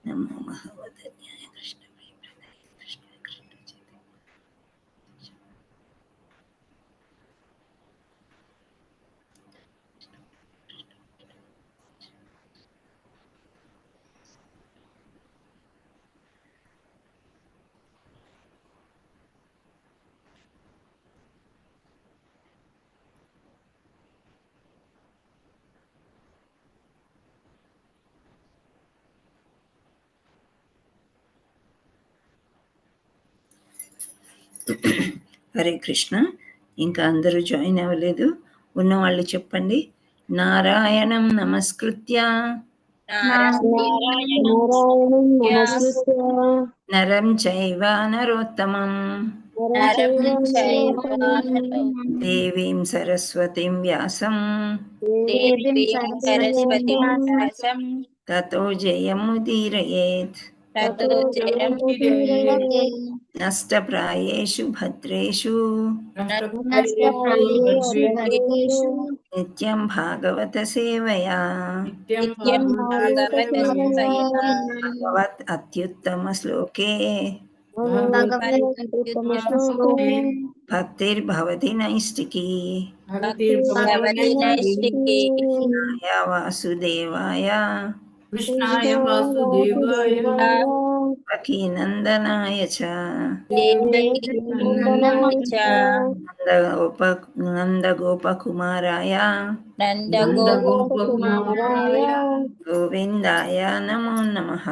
నమో మహావదన్యాయ కృష్ణ కృష్ణ కృష్ణ చైతన్య. హరే కృష్ణ. ఇంకా అందరూ జాయిన్ అవ్వలేదు, ఉన్నవాళ్ళు చెప్పండి. నారాయణం నమస్కృత్య నారాయణం నమస్కృత్య నరం చైవ నరోత్తమం నరం చైవ దేవీం సరస్వతిం వ్యాసం దేవీం సరస్వతిం వ్యాసం తతో జయముదీరయేత్. తతో జయముదీరయేత్. నష్టప్రాయేషు భద్రేషు నష్టప్రాయేషు భద్రేషు నిత్యం భాగవత సేవయా నిత్యం భాగవత సేవయా భగవత్ అత్యుత్తమ శ్లోకే భగవత్యుత్తమ శ్లోకే భక్తిర్భవతి నైష్టికీ భక్తిర్భవతి నైష్టికీ కృష్ణాయ వాసుదేవాయ కృష్ణాయ వాసుదేవాయ సఖీనందనాయ చ దేవకీ నందనాయ చ నందగోపకుమారాయ నందగోపకుమారాయ గోవిందాయ నమో నమః.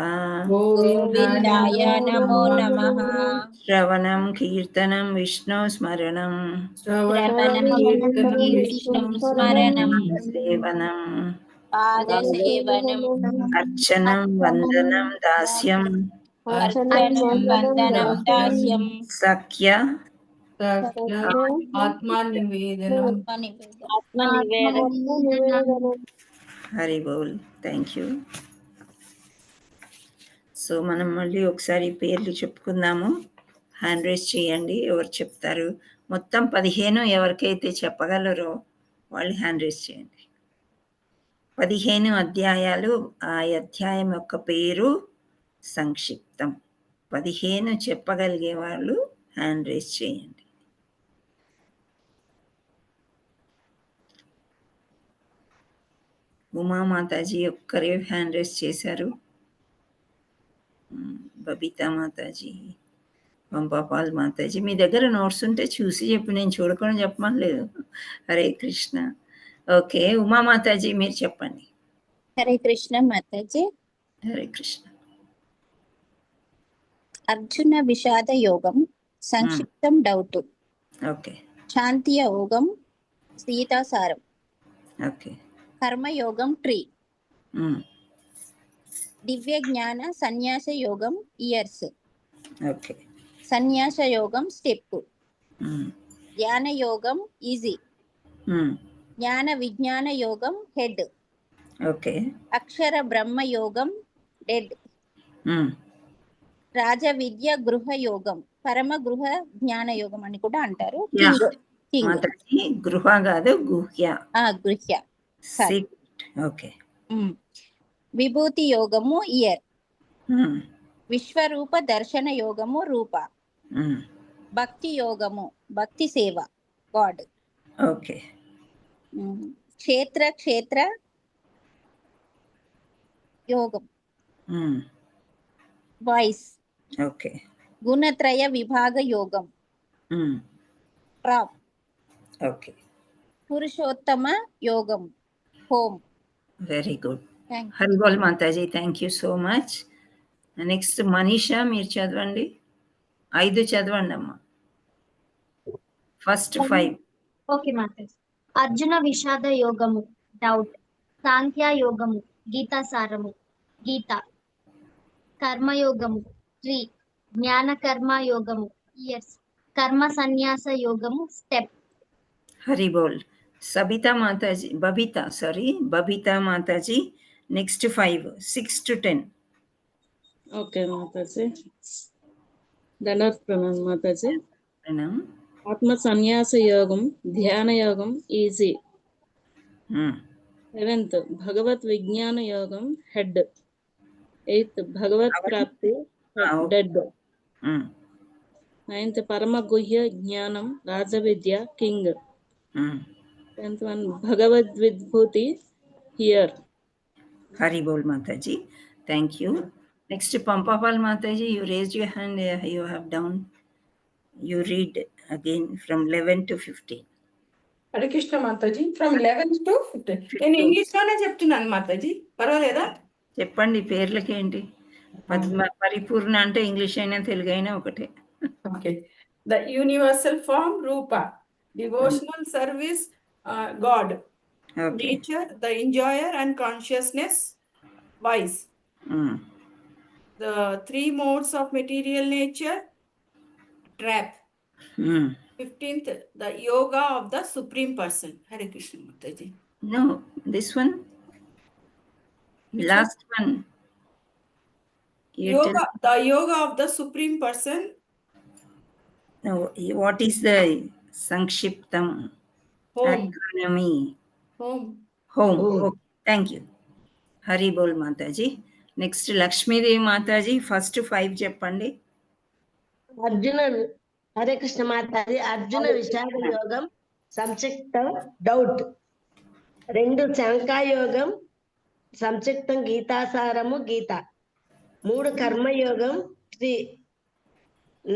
గోవిందాయ నమో నమః. శ్రవణం కీర్తనం విష్ణు స్మరణం శ్రవణం కీర్తనం విష్ణు స్మరణం సేవనం పాదసేవనం అర్చనం వందనం దాస్యం అర్చనం వందనం దాస్యం సఖ్య ఆత్మనివేదనం. ఆత్మనివేదనం. హరి బోల్. Thank you. సో మనం మళ్ళీ ఒకసారి పేర్లు చెప్పుకుందాము. హ్యాండ్ రైజ్ చేయండి ఎవరు చెప్తారు. మొత్తం 15 ఎవరికైతే చెప్పగలరో వాళ్ళు హ్యాండ్ రైజ్ చేయండి. 15 అధ్యాయాలు. ఆ అధ్యాయం యొక్క పేరు సంక్షిప్తం. 15 చెప్పగలిగే వాళ్ళు హ్యాండ్ రైజ్ చేయండి. ఉమామాతాజీ ఒక్కరే హ్యాండ్ రైజ్ చేశారు. బబితా మాతాజీ, పంపాపాల్ మాతాజీ, మీ దగ్గర నోట్స్ ఉంటే చూసి చెప్పి, నేను చూడకుండా చెప్పమని లేదు. హరే కృష్ణ. ఓకే, ఉమామాతాజీ మీరు చెప్పండి. హరే కృష్ణ మాతాజీ. హరే కృష్ణ. అర్జున విషాద యోగం సంక్షిప్తం డౌట్. ఓకే శాంతి యోగం సీతాసారం. ఓకే కర్మయోగం ట్రీ. దివ్య జ్ఞాన సన్యాస యోగం ఇయర్స్. ఓకే సన్యాస యోగం స్టెప్. ధ్యాన యోగం ఈజీ. జ్ఞాన విజ్ఞాన యోగం హెడ్. ఓకే అక్షర బ్రహ్మ యోగం డెడ్. రాజ విద్య గృహ యోగం పరమ గృహ జ్ఞాన యోగం అని కూడా అంటారు. మాతాజీ గృహ కాదు గుహ్య. గృహ్య. ఓకే. విభూతి యోగము ఇయర్. విశ్వరూప దర్శన యోగము రూప. భక్తి యోగము భక్తి సేవ గాడ్. ఓకే. క్షేత్ర క్షేత్ర యోగం వాయిస్. ఓకే. గుణత్రయ విభాగ యోగం ప్రాప్. ఓకే. పురుషోత్తమ యోగం హోమ్. Very good. హరిబోల్ మాతాజీ, thank you so much. Next Manisha మీరు చదవండి. 5 చదవండి అమ్మా. ఫస్ట్ 5. ఓకే మాతాజీ. అర్జున విషాద యోగము డౌట్. సాంఖ్య యోగము గీతాసారము గీత. కర్మయోగము 3. జ్ఞాన కర్మ యోగము ఇయర్స్. కర్మ సన్యాస యోగము step. Haribol. Babita Mataji next 5, 6 to 10. Okay Mataji. ధన్యవాదాలు మాతాజీ. ఆత్మ సన్యాస యోగం ధ్యాన యోగం ఈజీ. 7th భగవత్ విజ్ఞాన యోగం హెడ్. 8th భగవత్ ప్రాప్తి okay. డెడ్. Mm, 9th పరమ గుహ్య జ్ఞానం రాజవిద్య కింగ్. mm. 10th one భగవద్ విద్భూతి here. Hari Bol Mataji. Thank you. Next, Pampapal Mataji, you raised your hand. You have down. You read again from 11 to 15. Hare Krishna Mataji from 11 to 15. నేను English లోనే చెప్తున్నాను మాతాజీ, పర్వాలేదా? చెప్పండి పేర్లకి ఏంటి. పరిపూర్ణ అంటే ఇంగ్లీష్ అయినా తెలుగు అయినా ఒకటే. ఓకే. ద యూనివర్సల్ ఫార్మ్ రూప, devotional service god, okay. Nature the enjoyer and consciousness wise, the 3 modes of material nature trap. 15th the yoga of the supreme person. Hare Krishna Mataji. No, this one. Which Last one. You Yoga, tell- the yoga of the supreme person. No, what is the Sankshiptam? Home. Acronym. Home. Home. Okay. Thank you. Hari Bol Mataji. Next, Lakshmi Devi Mataji. First 5 చెప్పండి. అర్జున హరే కృష్ణ మాతాజీ. అర్జున విషాద యోగం సంక్షిప్తం doubt. 2 శంఖాయోగం సంక్షిప్తం గీతాసారము గీత. 3 కర్మయోగం 3.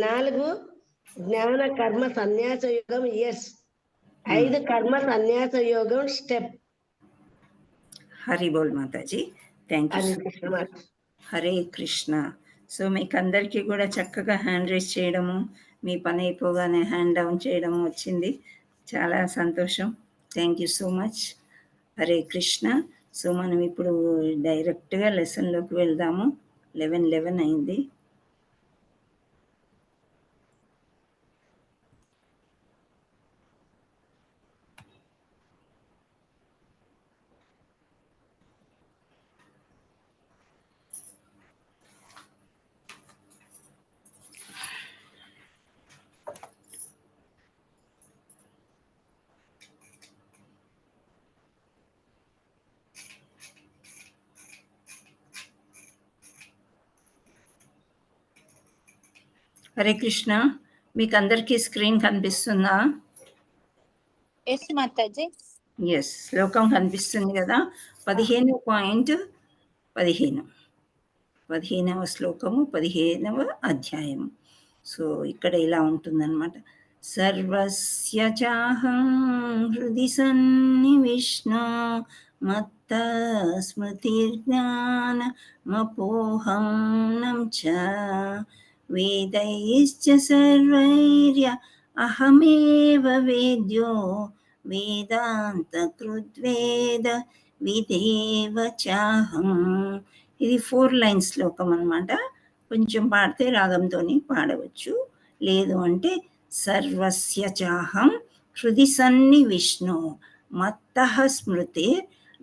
4 జ్ఞాన కర్మ సన్యాస యోగం years. 5 కర్మ సన్యాస యోగం step. Hari Bol Mataji. Thank you. Hare so Krishna much. Mataji. Hare Krishna. So మీకు అందరికీ కూడా చక్కగా హ్యాండ్ రైజ్ చేయడము, మీ పని అయిపోగానే హ్యాండ్ డౌన్ చేయడము వచ్చింది. చాలా సంతోషం. Thank you so much. Hare Krishna. So మనం ఇప్పుడు డైరెక్ట్గా లెసన్లోకి వెళ్దాము. 11 అయింది. హరే కృష్ణ. మీకు అందరికీ స్క్రీన్ కనిపిస్తుందా? ఎస్ మాతాజీ. ఎస్, శ్లోకం కనిపిస్తుంది కదా. 15.15 15వ శ్లోకము 15వ అధ్యాయము. సో ఇక్కడ ఇలా ఉంటుందన్నమాట. సర్వస్య చాహం హృది సన్నివిష్ణు మత్త స్మృతిర్జ్ఞానమపోహం నం చ వేదైశ్చ సర్వైర్య అహమేవ వేద్యో వేదాంతకృద్వేద విదేవ చాహం. ఇది 4 లైన్ శ్లోకం అన్నమాట. కొంచెం పాడితే రాగంతో పాడవచ్చు, లేదు అంటే సర్వస్య చాహం హృది సన్నివిష్ణు మత్తః స్మృతి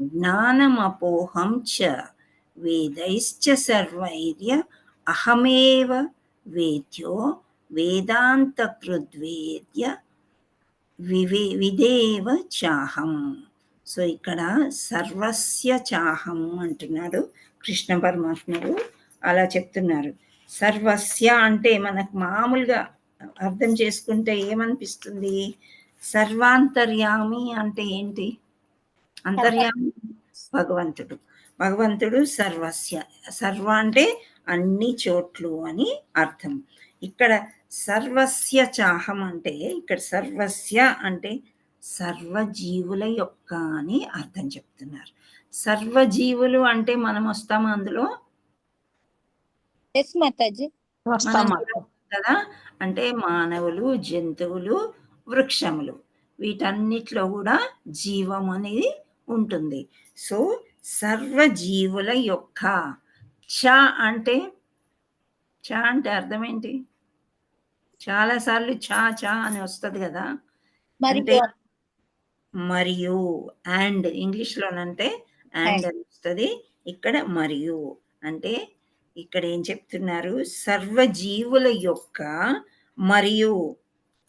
జ్ఞానమపోహం చ వేదైశ్చ సర్వైర్య అహమేవ వేద్యో వేదాంతకృద్వేద్య విదేవ చాహం. సో ఇక్కడ సర్వస్య చాహం అంటున్నాడు కృష్ణ పరమాత్ముడు. అలా చెప్తున్నారు. సర్వస్య అంటే మనకు మామూలుగా అర్థం చేసుకుంటే ఏమనిపిస్తుంది? సర్వాంతర్యామి అంటే ఏంటి? అంతర్యామి భగవంతుడు. భగవంతుడు సర్వస్య. సర్వ అంటే అన్ని చోట్లు అని అర్థం. ఇక్కడ సర్వస్య చాహం అంటే ఇక్కడ సర్వస్య అంటే సర్వజీవుల యొక్క అని అర్థం చెప్తున్నారు. సర్వజీవులు అంటే మనం వస్తాము అందులో. ఎస్ మాతాజీ. కదా, అంటే మానవులు, జంతువులు, వృక్షములు, వీటన్నిటిలో కూడా జీవం అనేది ఉంటుంది. సో సర్వజీవుల యొక్క. చ అంటే అర్థం ఏంటి? చాలాసార్లు చా అని వస్తుంది కదా. అంటే మరియు అండ్ ఇంగ్లీష్లోనంటే అండ్ అని వస్తుంది. ఇక్కడ మరియు అంటే ఇక్కడ ఏం చెప్తున్నారు? సర్వజీవుల యొక్క మరియు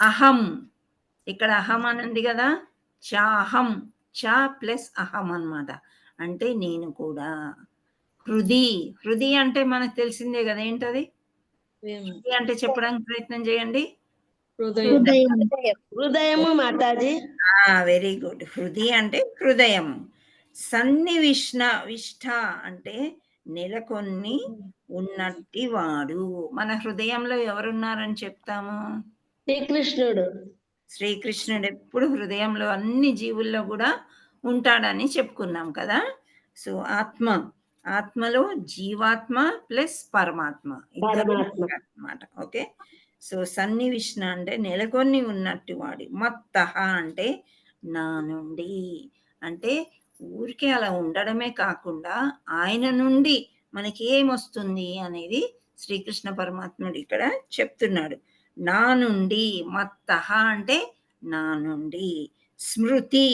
అహం. ఇక్కడ అహం అని ఉంది కదా. చాహం, చ ప్లస్ అహం అన్నమాట. అంటే నేను కూడా. హృది అంటే మనకు తెలిసిందే కదా, ఏంటది? హృది అంటే చెప్పడానికి ప్రయత్నం చేయండి. హృదయం. హృదయము మాతాజీ. Very good. హృది అంటే హృదయం. విష్ట అంటే నెలకొన్ని ఉన్నట్టి వాడు. మన హృదయంలో ఎవరున్నారని చెప్తాము? శ్రీకృష్ణుడు. శ్రీకృష్ణుడు ఎప్పుడు హృదయంలో అన్ని జీవుల్లో కూడా ఉంటాడని చెప్పుకున్నాం కదా. సో ఆత్మలో జీవాత్మ ప్లస్ పరమాత్మ ఇద్దరు అన్నమాట. ఓకే. సో సన్నివిష్ణ అంటే నెలకొని ఉన్నట్టు వాడి. మత్తః అంటే నా నుండి, అంటే ఊరికే అలా ఉండడమే కాకుండా ఆయన నుండి మనకి ఏమొస్తుంది అనేది శ్రీకృష్ణ పరమాత్ముడు ఇక్కడ చెప్తున్నాడు. నా నుండి, మత్తః అంటే నా నుండి. స్మృతి,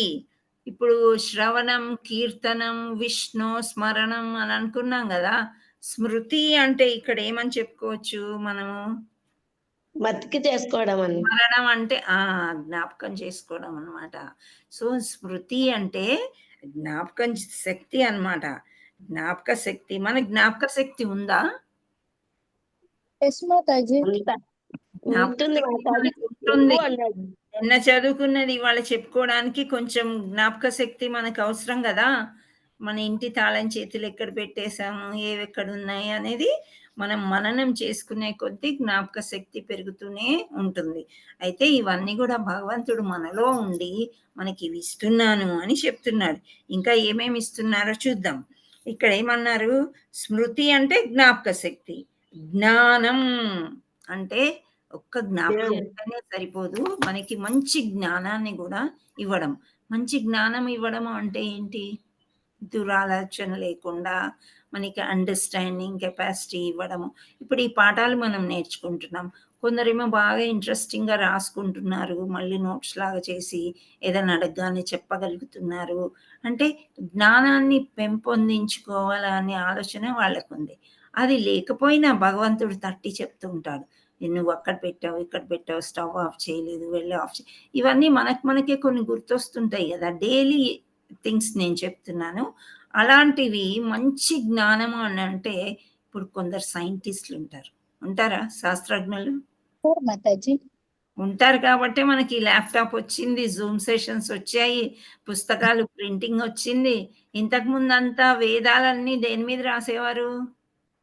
ఇప్పుడు శ్రవణం, కీర్తనం, విష్ణు స్మరణం అని అనుకున్నాం కదా. స్మృతి అంటే ఇక్కడ ఏమని చెప్పుకోవచ్చు మనము? మతికి చేసుకోవడం అని. స్మరణం అంటే జ్ఞాపకం చేసుకోవడం అన్నమాట. సో స్మృతి అంటే జ్ఞాపకం శక్తి అన్నమాట. జ్ఞాపక శక్తి. మన జ్ఞాపక శక్తి ఉందా? ఉంటుంది మాతాజీ. ఉంటుంది. అన్నాడు. నిన్న చదువుకున్నది ఇవాళ చెప్పుకోవడానికి కొంచెం జ్ఞాపక శక్తి మనకు అవసరం కదా. మన ఇంటి తాళం చేతులు ఎక్కడ పెట్టేశాము, ఏవి ఎక్కడ ఉన్నాయి అనేది మనం మననం చేసుకునే కొద్దీ జ్ఞాపక శక్తి పెరుగుతూనే ఉంటుంది. అయితే ఇవన్నీ కూడా భగవంతుడు మనలో ఉండి మనకి ఇవి ఇస్తున్నాను అని చెప్తున్నాడు. ఇంకా ఏమేమి ఇస్తున్నారో చూద్దాం. ఇక్కడ ఏమన్నారు? స్మృతి అంటే జ్ఞాపక శక్తి. జ్ఞానం అంటే ఒక్క జ్ఞాపకం ఉంటేనే సరిపోదు, మనకి మంచి జ్ఞానాన్ని కూడా ఇవ్వడం. మంచి జ్ఞానం ఇవ్వడం అంటే ఏంటి? దురాలోచన లేకుండా మనకి అండర్స్టాండింగ్ కెపాసిటీ ఇవ్వడము. ఇప్పుడు ఈ పాఠాలు మనం నేర్చుకుంటున్నాం. కొందరేమో బాగా ఇంట్రెస్టింగ్గా రాసుకుంటున్నారు, మళ్ళీ నోట్స్ లాగా చేసి ఏదైనా అడగగానే చెప్పగలుగుతున్నారు. అంటే జ్ఞానాన్ని పెంపొందించుకోవాలనే ఆలోచన వాళ్ళకు ఉంది. అది లేకపోయినా భగవంతుడు తట్టి చెప్తూ ఉంటాడు. నువ్వు అక్కడ పెట్టావు, ఇక్కడ పెట్టావు, స్టవ్ ఆఫ్ చేయలేదు, వెళ్ళి ఆఫ్ చే. ఇవన్నీ మనకే కొన్ని గుర్తొస్తుంటాయి కదా, డైలీ థింగ్స్ నేను చెప్తున్నాను. అలాంటివి మంచి జ్ఞానము అని అంటే, ఇప్పుడు కొందరు సైంటిస్టులు ఉంటారా? శాస్త్రజ్ఞులు ఉంటారు కాబట్టి మనకి ల్యాప్టాప్ వచ్చింది, జూమ్ సెషన్స్ వచ్చాయి, పుస్తకాలు ప్రింటింగ్ వచ్చింది. ఇంతకుముందు అంతా వేదాలన్నీ దేని మీద రాసేవారు?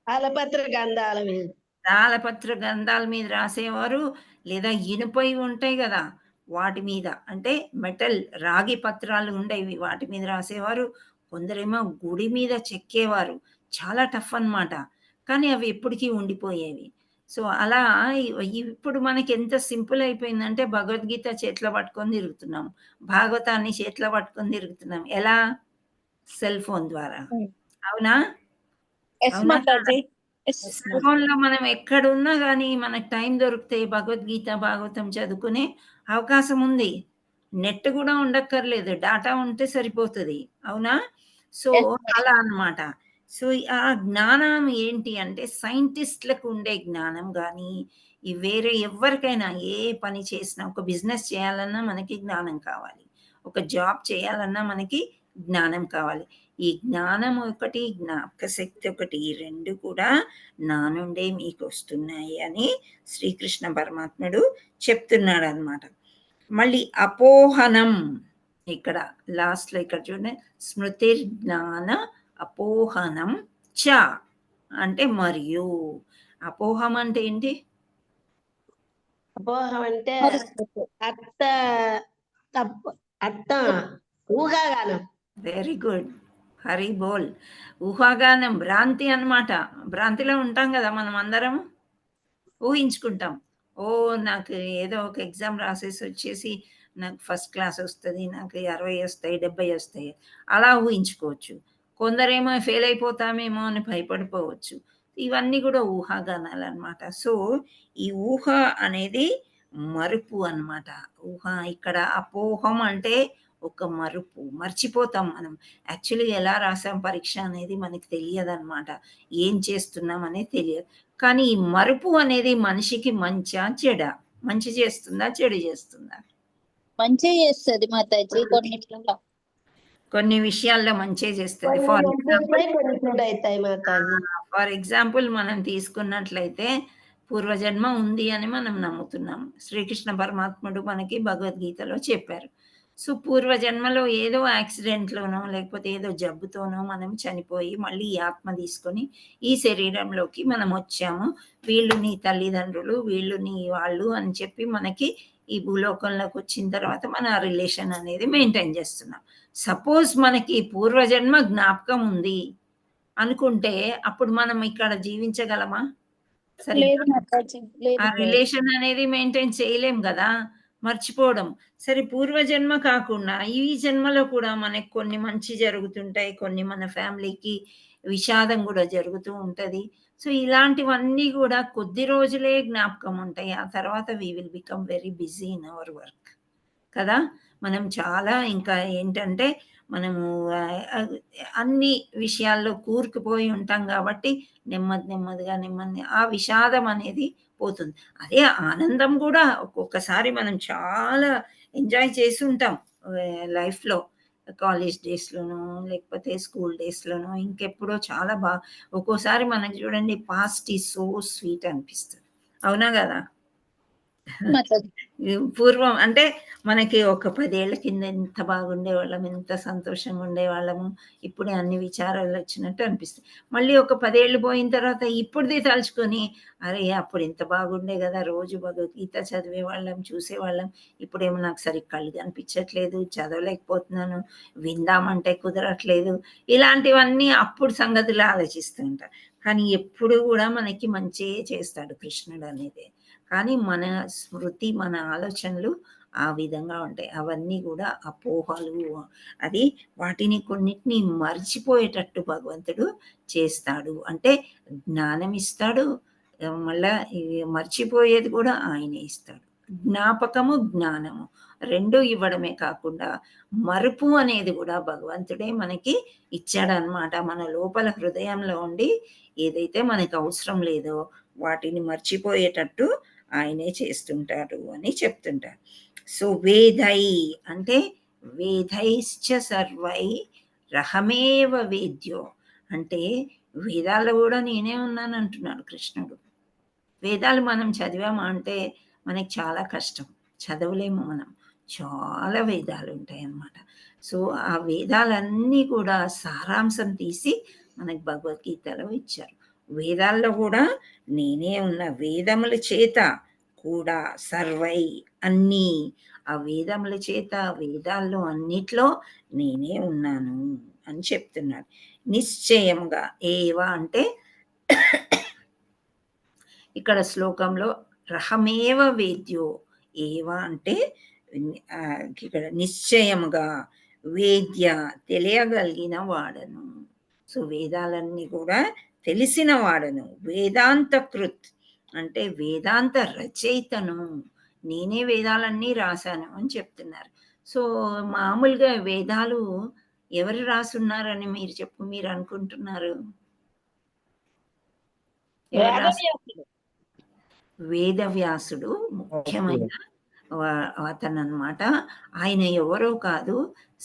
తాళపత్ర గంధాల మీద. తాళపత్ర గ్రంథాల మీద రాసేవారు, లేదా ఇనుపై ఉంటాయి కదా వాటి మీద, అంటే మెటల్ రాగి పత్రాలు ఉండేవి, వాటి మీద రాసేవారు. కొందరేమో గుడి మీద చెక్కేవారు, చాలా టఫ్ అన్నమాట, కానీ అవి ఎప్పటికీ ఉండిపోయేవి. సో అలా ఇప్పుడు మనకి ఎంత సింపుల్ అయిపోయిందంటే భగవద్గీత చేతిలో పట్టుకొని తిరుగుతున్నాం, భాగవతాన్ని చేతిలో పట్టుకొని తిరుగుతున్నాం. ఎలా? సెల్ ఫోన్ ద్వారా. అవునా? సెల్ ఫోన్ లో మనం ఎక్కడున్నా కానీ మనకు టైం దొరికితే భగవద్గీత భాగవతం చదువుకునే అవకాశం ఉంది. నెట్ కూడా ఉండక్కర్లేదు, డాటా ఉంటే సరిపోతుంది. అవునా? సో అలా అన్నమాట. సో ఆ జ్ఞానం ఏంటి అంటే సైంటిస్టులకు ఉండే జ్ఞానం కానీ వేరే ఎవరికైనా ఏ పని చేసినా, ఒక బిజినెస్ చేయాలన్నా మనకి జ్ఞానం కావాలి, ఒక జాబ్ చేయాలన్నా మనకి జ్ఞానం కావాలి. ఈ జ్ఞానం ఒకటి, జ్ఞాపక శక్తి ఒకటి, ఈ రెండు కూడా నా నుండే మీకు వస్తున్నాయి అని శ్రీకృష్ణ పరమాత్ముడు చెప్తున్నాడు అన్నమాట. మళ్ళీ అపోహనం, ఇక్కడ లాస్ట్లో ఇక్కడ చూడండి, స్మృతి జ్ఞాన అపోహనం చ అంటే మరియు. అపోహం అంటే ఏంటి? అపోహం అంటే ఊహాగానం. వెరీ గుడ్, హరి బోల్. ఊహాగానం, భ్రాంతి అన్నమాట. భ్రాంతిలో ఉంటాం కదా మనం అందరం, ఊహించుకుంటాం. నాకు ఏదో ఒక ఎగ్జామ్ రాసేసి వచ్చేసి నాకు ఫస్ట్ క్లాస్ వస్తుంది, నాకు 60 వస్తాయి, 70 వస్తాయి, అలా ఊహించుకోవచ్చు. కొందరేమో ఫెయిల్ అయిపోతామేమో అని భయపడిపోవచ్చు. ఇవన్నీ కూడా ఊహాగానాలు అన్నమాట. సో ఈ ఊహ అనేది మరుపు అన్నమాట. ఊహ ఇక్కడ అపోహం అంటే ఒక మరుపు, మర్చిపోతాం మనం. యాక్చువల్లీ ఎలా రాసాం పరీక్ష అనేది మనకి తెలియదన్నమాట, ఏం చేస్తున్నాం అనేది తెలియదు. కానీ ఈ మరుపు అనేది మనిషికి మంచా చెడా? మంచి చేస్తుందా చెడు చేస్తుందా? మంచి చేస్తుంది మాతాజీ కొన్నిట్లలో. కొన్ని విషయాల్లో మంచే చేస్తుంది. కొన్ని మంచి అవుతాయి, కొన్ని చెడు అవుతాయి మాతాజీ. ఫర్ ఎగ్జాంపుల్ మనం తీసుకున్నట్లయితే పూర్వజన్మ ఉంది అని మనం నమ్ముతున్నాం. శ్రీకృష్ణ పరమాత్ముడు మనకి భగవద్గీతలో చెప్పారు. సో పూర్వజన్మలో ఏదో యాక్సిడెంట్లోనో లేకపోతే ఏదో జబ్బుతోనో మనం చనిపోయి మళ్ళీ ఈ ఆత్మ తీసుకొని ఈ శరీరంలోకి మనం వచ్చాము. వీళ్ళు నీ తల్లిదండ్రులు, వీళ్ళు నీ వాళ్ళు అని చెప్పి మనకి ఈ భూలోకంలోకి వచ్చిన తర్వాత మన రిలేషన్ అనేది మెయింటైన్ చేస్తున్నాం. సపోజ్ మనకి పూర్వజన్మ జ్ఞాపకం ఉంది అనుకుంటే అప్పుడు మనం ఇక్కడ జీవించగలమా? సరే, లేదు మాతాజీ, లేదు. ఆ రిలేషన్ అనేది మెయింటైన్ చేయలేం కదా, మర్చిపోవడం. సరే పూర్వజన్మ కాకుండా ఈ జన్మలో కూడా మనకి కొన్ని మంచి జరుగుతుంటాయి, కొన్ని మన ఫ్యామిలీకి విషాదం కూడా జరుగుతూ ఉంటది. సో ఇలాంటివన్నీ కూడా కొద్ది రోజులే జ్ఞాపకం ఉంటాయి. ఆ తర్వాత we will become very busy in our work కదా. మనం చాలా ఇంకా ఏంటంటే మనము అన్ని విషయాల్లో కూరుకుపోయి ఉంటాం కాబట్టి నెమ్మదిగా ఆ విషాదం అనేది పోతుంది. అదే ఆనందం కూడా ఒక్కొక్కసారి మనం చాలా ఎంజాయ్ చేసి ఉంటాం లైఫ్లో, కాలేజ్ డేస్లోనో లేకపోతే స్కూల్ డేస్లోనో ఇంకెప్పుడో చాలా ఒక్కోసారి మనకి చూడండి పాస్ట్ ఈజ్ సో స్వీట్ అనిపిస్తుంది, అవునా కదా. మాతాజీ. పూర్వం అంటే మనకి ఒక 10 ఏళ్ల కింద ఎంత బాగుండేవాళ్ళం, ఎంత సంతోషంగా ఉండేవాళ్ళము. ఇప్పుడే అన్ని విచారాలు వచ్చినట్టు అనిపిస్తుంది. మళ్ళీ ఒక 10 ఏళ్ళు పోయిన తర్వాత ఇప్పుడుది తలుచుకొని అరే అప్పుడు ఎంత బాగుండే కదా, రోజు భగవద్గీత చదివేవాళ్ళం, చూసేవాళ్ళం. ఇప్పుడేమో నాకు సరిగ్గా కళ్ళు కనిపించట్లేదు, చదవలేకపోతున్నాను, విందామంటే కుదరట్లేదు. ఇలాంటివన్నీ అప్పుడు సంగతులు ఆలోచిస్తూ ఉంటారు. కానీ ఎప్పుడు కూడా మనకి మంచే చేస్తాడు కృష్ణుడు అనేది. కానీ మన స్మృతి, మన ఆలోచనలు ఆ విధంగా ఉంటాయి. అవన్నీ కూడా అపోహలు, అది వాటిని కొన్నిటిని మర్చిపోయేటట్టు భగవంతుడు చేస్తాడు. అంటే జ్ఞానం ఇస్తాడు, మళ్ళా మర్చిపోయేది కూడా ఆయనే ఇస్తాడు. జ్ఞాపకము, జ్ఞానము 2 ఇవ్వడమే కాకుండా మరుపు అనేది కూడా భగవంతుడే మనకి ఇచ్చాడనమాట. మన లోపల హృదయంలో ఉండి ఏదైతే మనకు అవసరం లేదో వాటిని మర్చిపోయేటట్టు ఆయనే చేస్తుంటాడు అని చెప్తుంటాడు. సో వేదై అంటే వేదైశ్చ సర్వై రహమేవ వేద్యో అంటే వేదాల్లో కూడా నేనే ఉన్నాను అంటున్నాడు కృష్ణుడు. వేదాలు మనం చదివామా అంటే మనకి చాలా కష్టం, చదవలేము మనం. చాలా వేదాలు ఉంటాయి అన్నమాట. సో ఆ వేదాలన్నీ కూడా సారాంశం తీసి మనకి భగవద్గీతలో ఇచ్చారు. వేదాల్లో కూడా నేనే ఉన్న, వేదముల చేత కూడా సర్వై అన్నీ, ఆ వేదముల చేత వేదాల్లో అన్నిట్లో నేనే ఉన్నాను అని చెప్తున్నాడు. నిశ్చయంగా ఏవ అంటే ఇక్కడ శ్లోకంలో రహమేవ వేద్యో, ఏవ అంటే ఇక్కడ నిశ్చయముగా, వేద్య తెలియగలిగిన వాడను. సో వేదాలన్నీ కూడా తెలిసిన వాడను. వేదాంత కృత్ అంటే వేదాంత రచయితను, నేనే వేదాలన్నీ రాశాను అని చెప్తున్నారు. సో మామూలుగా వేదాలు ఎవరు రాసున్నారని మీరు అనుకుంటున్నారు? వేదవ్యాసుడు ముఖ్యమైన అతను అన్నమాట. ఆయన ఎవరో కాదు,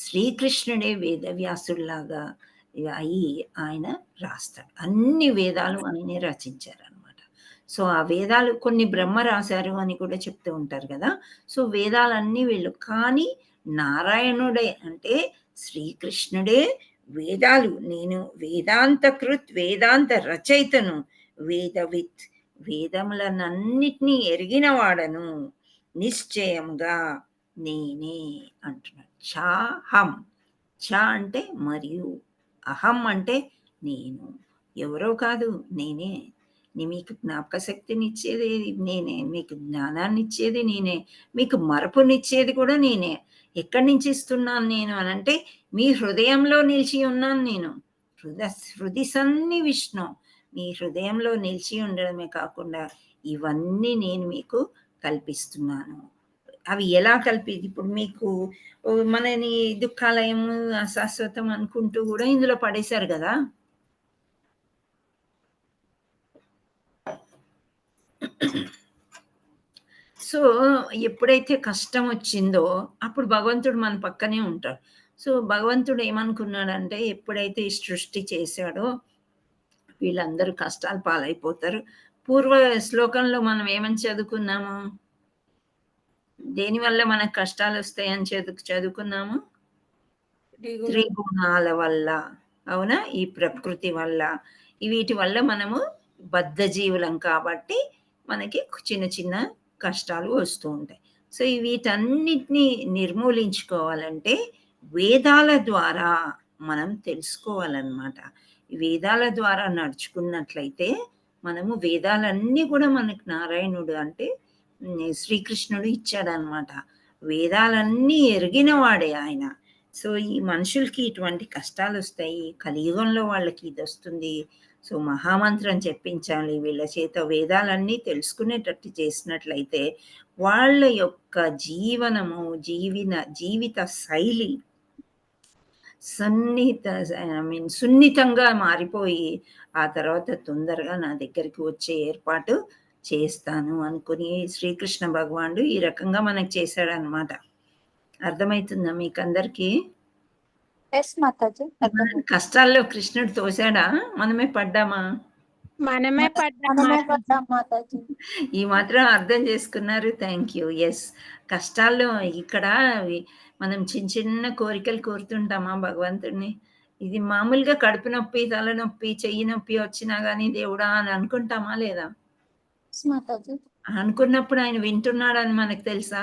శ్రీకృష్ణుడే వేదవ్యాసుడిలాగా అయి ఆయన రాస్తాడు. అన్ని వేదాలు ఆయనే రచించారనమాట. సో ఆ వేదాలు కొన్ని బ్రహ్మ రాశారు అని కూడా చెప్తూ ఉంటారు కదా. సో వేదాలన్నీ వీళ్ళు, కానీ నారాయణుడే అంటే శ్రీకృష్ణుడే వేదాలు, నేను వేదాంత కృత్ వేదాంత రచయితను, వేదవిత్ వేదములనన్నిటినీ ఎరిగిన వాడను, నిశ్చయంగా నేనే అంటున్నాడు. చాహం, చ అంటే మరియు, అహం అంటే నేను, ఎవరో కాదు నేనే. మీకు జ్ఞాపక శక్తిని ఇచ్చేది నేనే, మీకు జ్ఞానాన్ని ఇచ్చేది నేనే, మీకు మరపునిచ్చేది కూడా నేనే. ఎక్కడి నుంచి ఇస్తున్నాను నేను అనంటే మీ హృదయంలో నిలిచి ఉన్నాను నేను. హృది సన్ని విష్ణు, మీ హృదయంలో నిలిచి ఉండడమే కాకుండా ఇవన్నీ నేను మీకు కల్పిస్తున్నాను. అవి ఎలా ఇప్పుడు మీకు మనని దుఃఖాలయం, అశాశ్వతం అనుకుంటూ కూడా ఇందులో పడేశారు కదా. సో ఎప్పుడైతే కష్టం వచ్చిందో అప్పుడు భగవంతుడు మన పక్కనే ఉంటాడు. సో భగవంతుడు ఏమనుకున్నాడంటే ఎప్పుడైతే ఈ సృష్టి చేశాడో వీళ్ళందరూ కష్టాల పాలైపోతారు. పూర్వ శ్లోకంలో మనం ఏమని చదువుకున్నాము? దేనివల్ల మనకు కష్టాలొస్తాయని చదువుకున్నాము? త్రిగుణాల వల్ల. అవునా? ఈ ప్రకృతి వల్ల. వీటి వల్ల మనము బద్ధజీవులం కాబట్టి మనకి చిన్న చిన్న కష్టాలు వస్తూ ఉంటాయి. సో వీటన్నిటిని నిర్మూలించుకోవాలంటే వేదాల ద్వారా మనం తెలుసుకోవాలన్నమాట. ఈ వేదాల ద్వారా నడుచుకున్నట్లయితే మనము వేదాలన్నీ కూడా మనకు నారాయణుడు అంటే శ్రీకృష్ణుడు ఇచ్చాడనమాట. వేదాలన్నీ ఎరిగిన వాడే ఆయన. సో ఈ మనుషులకి ఇటువంటి కష్టాలొస్తాయి. కలియుగంలో వాళ్ళకి ఇదొస్తుంది. సో మహామంత్రం చెప్పించాలి. వీళ్ళ చేత వేదాలన్నీ తెలుసుకునేటట్టు చేసినట్లయితే వాళ్ళ యొక్క జీవనము, జీవిత శైలి సున్నితంగా మారిపోయి ఆ తర్వాత తొందరగా నా దగ్గరికి వచ్చే ఏర్పాటు చేస్తాను అనుకుని శ్రీకృష్ణ భగవానుడు ఈ రకంగా మనకు చేశాడనమాట. అర్థమవుతుందా మీకందరికీ? కష్టాల్లో కృష్ణుడు తోశాడా? మనమే పడ్డామా? మనమే పడ్డాం మాతాజీ. ఈ మాత్రం అర్థం చేసుకున్నారు. Thank you. ఎస్, కష్టాల్లో ఇక్కడ మనం చిన్న చిన్న కోరికలు కోరుతుంటామా భగవంతుడిని? ఇది మామూలుగా కడుపు నొప్పి, తలనొప్పి, చెయ్యి నొప్పి వచ్చినా గానీ దేవుడా అని అనుకుంటామా లేదా? అనుకున్నప్పుడు ఆయన వింటున్నాడని మనకు తెలుసా?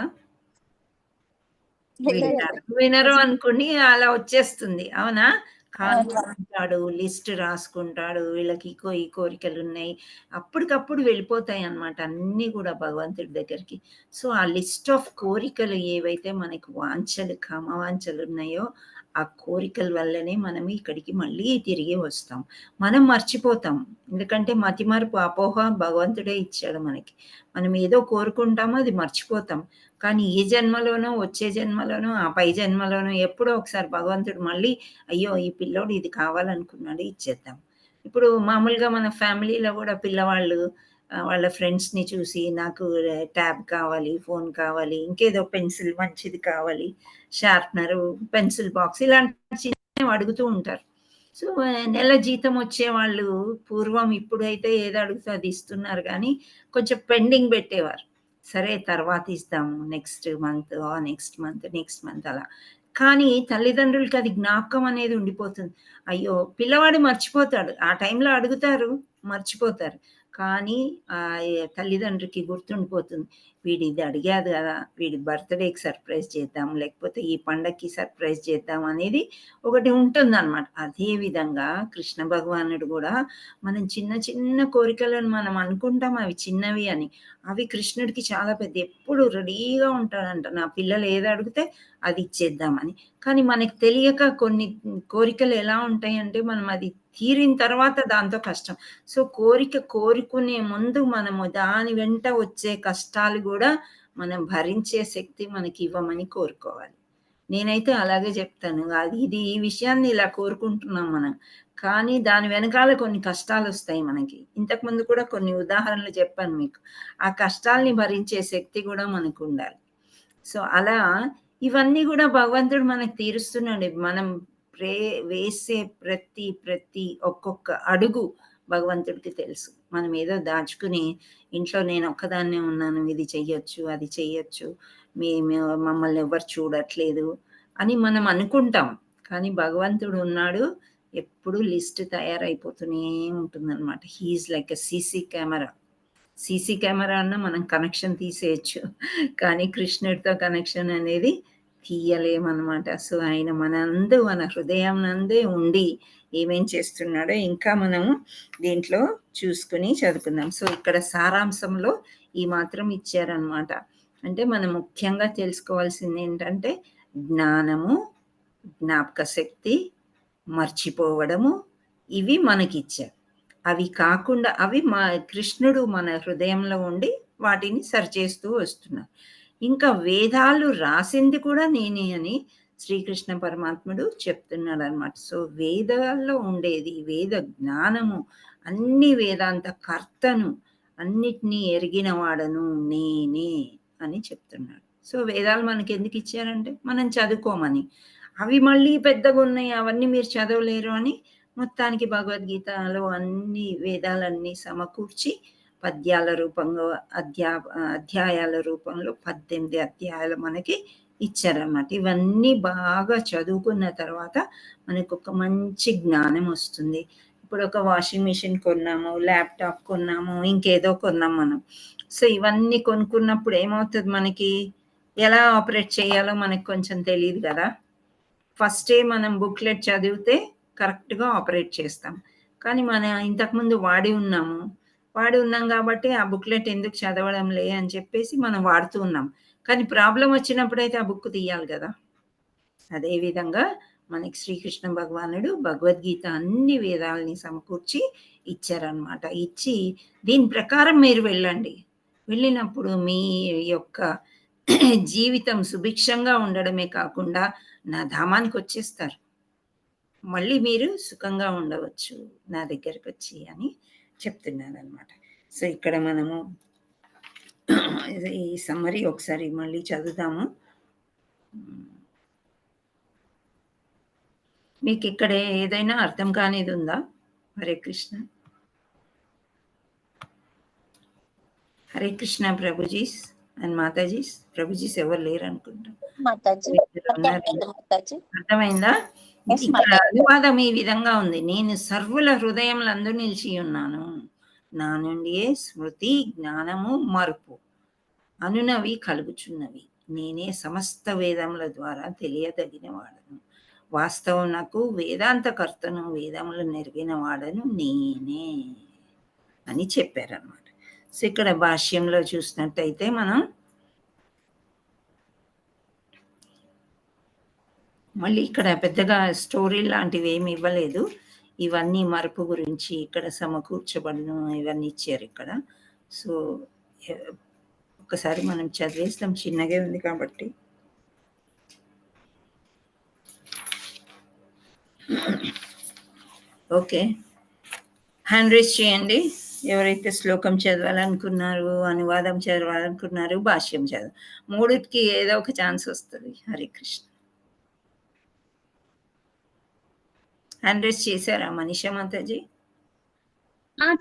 వినరు అనుకుని అలా వచ్చేస్తుంది. అవునా? కానుకుంటాడు, లిస్ట్ రాసుకుంటాడు, వీళ్ళకి ఈ కోరికలు ఉన్నాయి, అప్పటికప్పుడు వెళ్ళిపోతాయి అన్నమాట అన్నీ కూడా భగవంతుడి దగ్గరికి. సో ఆ లిస్ట్ ఆఫ్ కోరికలు ఏవైతే మనకు వాంఛలు, కామవాంఛలు ఉన్నాయో ఆ కోరికల వల్లనే మనం ఇక్కడికి మళ్ళీ తిరిగి వస్తాం. మనం మర్చిపోతాం. ఎందుకంటే మతిమరుపు, అపోహ భగవంతుడే ఇచ్చాడు మనకి. మనం ఏదో కోరుకుంటామో అది మర్చిపోతాం. కానీ ఈ జన్మలోనో, వచ్చే జన్మలోనో, ఆ పై జన్మలోనో ఎప్పుడో ఒకసారి భగవంతుడు మళ్ళీ అయ్యో ఈ పిల్లోడు ఇది కావాలనుకున్నాడు ఇచ్చేద్దాం. ఇప్పుడు మామూలుగా మన ఫ్యామిలీలో కూడా పిల్లవాళ్ళు వాళ్ళ ఫ్రెండ్స్ని చూసి నాకు ట్యాబ్ కావాలి, ఫోన్ కావాలి, ఇంకేదో పెన్సిల్ మంచిది కావాలి, షార్ప్నరు, పెన్సిల్ బాక్స్ ఇలాంటి చిన్నవి అడుగుతూ ఉంటారు. సో నెల జీతం వచ్చేవాళ్ళు పూర్వం ఇప్పుడైతే ఏది అడుగుతో అది ఇస్తున్నారు కానీ కొంచెం పెండింగ్ పెట్టేవారు. సరే తర్వాత ఇస్తాము, నెక్స్ట్ మంత్ అలా. కానీ తల్లిదండ్రులకి అది జ్ఞాపకం అనేది ఉండిపోతుంది. అయ్యో పిల్లవాడు మర్చిపోతాడు, ఆ టైంలో అడుగుతారు, మర్చిపోతారు. కానీ తల్లిదండ్రికి గుర్తుండిపోతుంది, వీడు ఇది అడిగాడు కదా, వీడి బర్త్డేకి సర్ప్రైజ్ చేద్దాం, లేకపోతే ఈ పండగకి సర్ప్రైజ్ చేద్దాం అనేది ఒకటి ఉంటుందన్నమాట. అదేవిధంగా కృష్ణ భగవానుడు కూడా మనం చిన్న చిన్న కోరికలను మనం అనుకుంటాం అవి చిన్నవి అని, అవి కృష్ణుడికి చాలా పెద్ద. ఎప్పుడు రెడీగా ఉంటాడంట నా పిల్లలు ఏది అడిగితే అది ఇచ్చేద్దామని. కానీ మనకి తెలియక కొన్ని కోరికలు ఎలా ఉంటాయంటే మనం అది తీరిన తర్వాత దాంతో కష్టం. సో కోరుకునే ముందు మనము దాని వెంట వచ్చే కష్టాలు కూడా మనం భరించే శక్తి మనకి ఇవ్వమని కోరుకోవాలి. నేనైతే అలాగే చెప్తాను. ఇది ఈ విషయాన్ని ఇలా కోరుకుంటున్నాం మనం, కానీ దాని వెనకాల కొన్ని కష్టాలు వస్తాయి మనకి. ఇంతకుముందు కూడా కొన్ని ఉదాహరణలు చెప్పాను మీకు. ఆ కష్టాల్ని భరించే శక్తి కూడా మనకు ఉండాలి. సో అలా ఇవన్నీ కూడా భగవంతుడు మనకు తీరుస్తున్నాడు. మనం వేసే ప్రతి ఒక్కొక్క అడుగు భగవంతుడికి తెలుసు. మనం ఏదో దాచుకుని ఇంట్లో నేను ఒక్కదాన్నే ఉన్నాను, ఇది చెయ్యొచ్చు, అది చెయ్యొచ్చు, మమ్మల్ని ఎవరు చూడట్లేదు అని మనం అనుకుంటాం. కానీ భగవంతుడు ఉన్నాడు, ఎప్పుడు లిస్ట్ తయారైపోతూనే ఉంటుందన్నమాట. He is like a CC camera అన్న మనం కనెక్షన్ తీసేయచ్చు, కానీ కృష్ణుడితో కనెక్షన్ అనేది తీయలేమన్నమాట. సో ఆయన మన హృదయం నందే ఉండి ఏమేం చేస్తున్నాడో ఇంకా మనము దీంట్లో చూసుకుని చదువుకుందాం. సో ఇక్కడ సారాంశంలో ఈ మాత్రం ఇచ్చారనమాట. అంటే మనం ముఖ్యంగా తెలుసుకోవాల్సింది ఏంటంటే జ్ఞానము, జ్ఞాపక శక్తి, మర్చిపోవడము, ఇవి మనకిచ్చారు. అవి కాకుండా అవి కృష్ణుడు మన హృదయంలో ఉండి వాటిని సరిచేస్తూ వస్తున్నారు. ఇంకా వేదాలు రాసింది కూడా నేనే అని శ్రీకృష్ణ పరమాత్ముడు చెప్తున్నాడు అనమాట. సో వేదాల్లో ఉండేది వేద జ్ఞానము, అన్ని వేదాంత కర్తను, అన్నిటినీ ఎరిగిన వాడను నేనే అని చెప్తున్నాడు. సో వేదాలు మనకి ఎందుకు ఇచ్చారంటే మనం చదువుకోమని. అవి మళ్ళీ పెద్దగా ఉన్నాయి, అవన్నీ మీరు చదవలేరు అని మొత్తానికి భగవద్గీతలో అన్ని వేదాలన్నీ సమకూర్చి పద్యాల రూపంలో అధ్యాయాల రూపంలో 18 అధ్యాయాలు మనకి ఇచ్చారన్నమాట. ఇవన్నీ బాగా చదువుకున్న తర్వాత మనకు ఒక మంచి జ్ఞానం వస్తుంది. ఇప్పుడు ఒక వాషింగ్ మిషన్ కొన్నాము, ల్యాప్టాప్ కొన్నాము, ఇంకేదో కొన్నాం మనం. సో ఇవన్నీ కొనుక్కున్నప్పుడు ఏమవుతుంది, మనకి ఎలా ఆపరేట్ చేయాలో మనకు కొంచెం తెలియదు కదా. ఫస్టే మనం బుక్లెట్ చదివితే కరెక్ట్గా ఆపరేట్ చేస్తాం. కానీ ఇంతకుముందు వాడి ఉన్నాం కాబట్టి ఆ బుక్లెట్ ఎందుకు చదవడంలే అని చెప్పేసి మనం వాడుతూ ఉన్నాం. కానీ ప్రాబ్లం వచ్చినప్పుడైతే ఆ బుక్ తీయాలి కదా. అదేవిధంగా మనకి శ్రీకృష్ణ భగవానుడు భగవద్గీత అన్ని వేదాలని సమకూర్చి ఇచ్చారనమాట. ఇచ్చి దీని ప్రకారం మీరు వెళ్ళండి. వెళ్ళినప్పుడు మీ యొక్క జీవితం సుభిక్షంగా ఉండడమే కాకుండా నా ధామానికి వచ్చేస్తారు. మళ్ళీ మీరు సుఖంగా ఉండవచ్చు నా దగ్గరకు వచ్చి అని చెప్తున్నారనమాట. సో ఇక్కడ మనము ఈ సమ్మరీ ఒకసారి మళ్ళీ చదువుతాము. మీకు ఇక్కడ ఏదైనా అర్థం కానిది ఉందా? హరే కృష్ణ. హరే కృష్ణ ప్రభుజీస్ అండ్ మాతాజీస్. ప్రభుజీస్ ఎవరు లేరు అనుకుంటా. అర్థమైందా? ఇక్కడ అనువాదం ఈ విధంగా ఉంది. నేను సర్వుల హృదయములందు నిలిచి ఉన్నాను, నా నుండియే స్మృతి జ్ఞానము మార్పు అనునవి కలుగుచున్నవి. నేనే సమస్త వేదముల ద్వారా తెలియదగిన వాడను. వాస్తవం నాకు వేదాంతకర్తను, వేదములు నెరిగిన వాడను నేనే అని చెప్పారనమాట. సో ఇక్కడ భాష్యంలో చూసినట్టయితే మనం మళ్ళీ ఇక్కడ పెద్దగా స్టోరీ లాంటివి ఏమి ఇవ్వలేదు. ఇవన్నీ మరుపు గురించి ఇక్కడ సమకూర్చబడిన ఇవన్నీ ఇచ్చారు ఇక్కడ. సో ఒకసారి మనం చదివేస్తాం, చిన్నగా ఉంది కాబట్టి. ఓకే, హ్యాండ్ రైజ్ చేయండి ఎవరైతే శ్లోకం చదవాలనుకున్నారు, అనువాదం చదవాలనుకున్నారు, భాష్యం మూడిటికి ఏదో ఒక ఛాన్స్ వస్తుంది. హరే కృష్ణ. హ్యాండ్ రైజ్ చేశారా మనీషా మాతాజీ?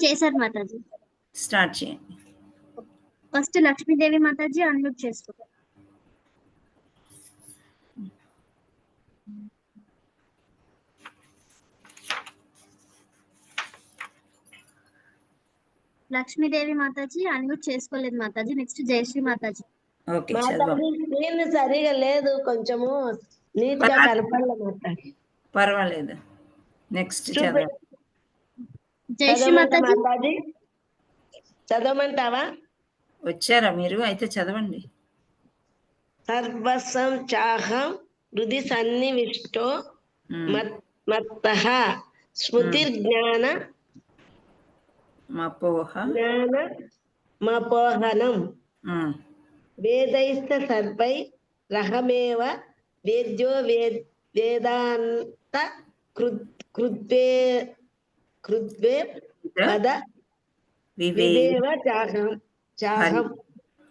చేశారు మాతాజీ. స్టార్ట్ చేయండి. ఫస్ట్ లక్ష్మీదేవి మాతాజీ అన్మ్యూట్ చేసుకోండి. లక్ష్మీదేవి మాతాజీ అన్మ్యూట్ చేసుకోలేదు మాతాజీ. నెక్స్ట్ జయశ్రీ మాతాజీ. నేను సరిగా లేదు, కొంచెము నీట్ గా కనపడలే మాతాజీ. పర్వాలేదు, నెక్స్ట్ జయశ్రీ మాతాజీ చదవమంటావా? వచ్చారా మీరు? అయితే చదవండి. సర్వసం చాహం హృది సన్నివిష్టో మత్తః స్మృతిర్జ్ఞాన మపోహనం వేదైస్త సర్వై రహమేవ వేద్యో వేదాంత కృద్వే పద వివేవ చాహం.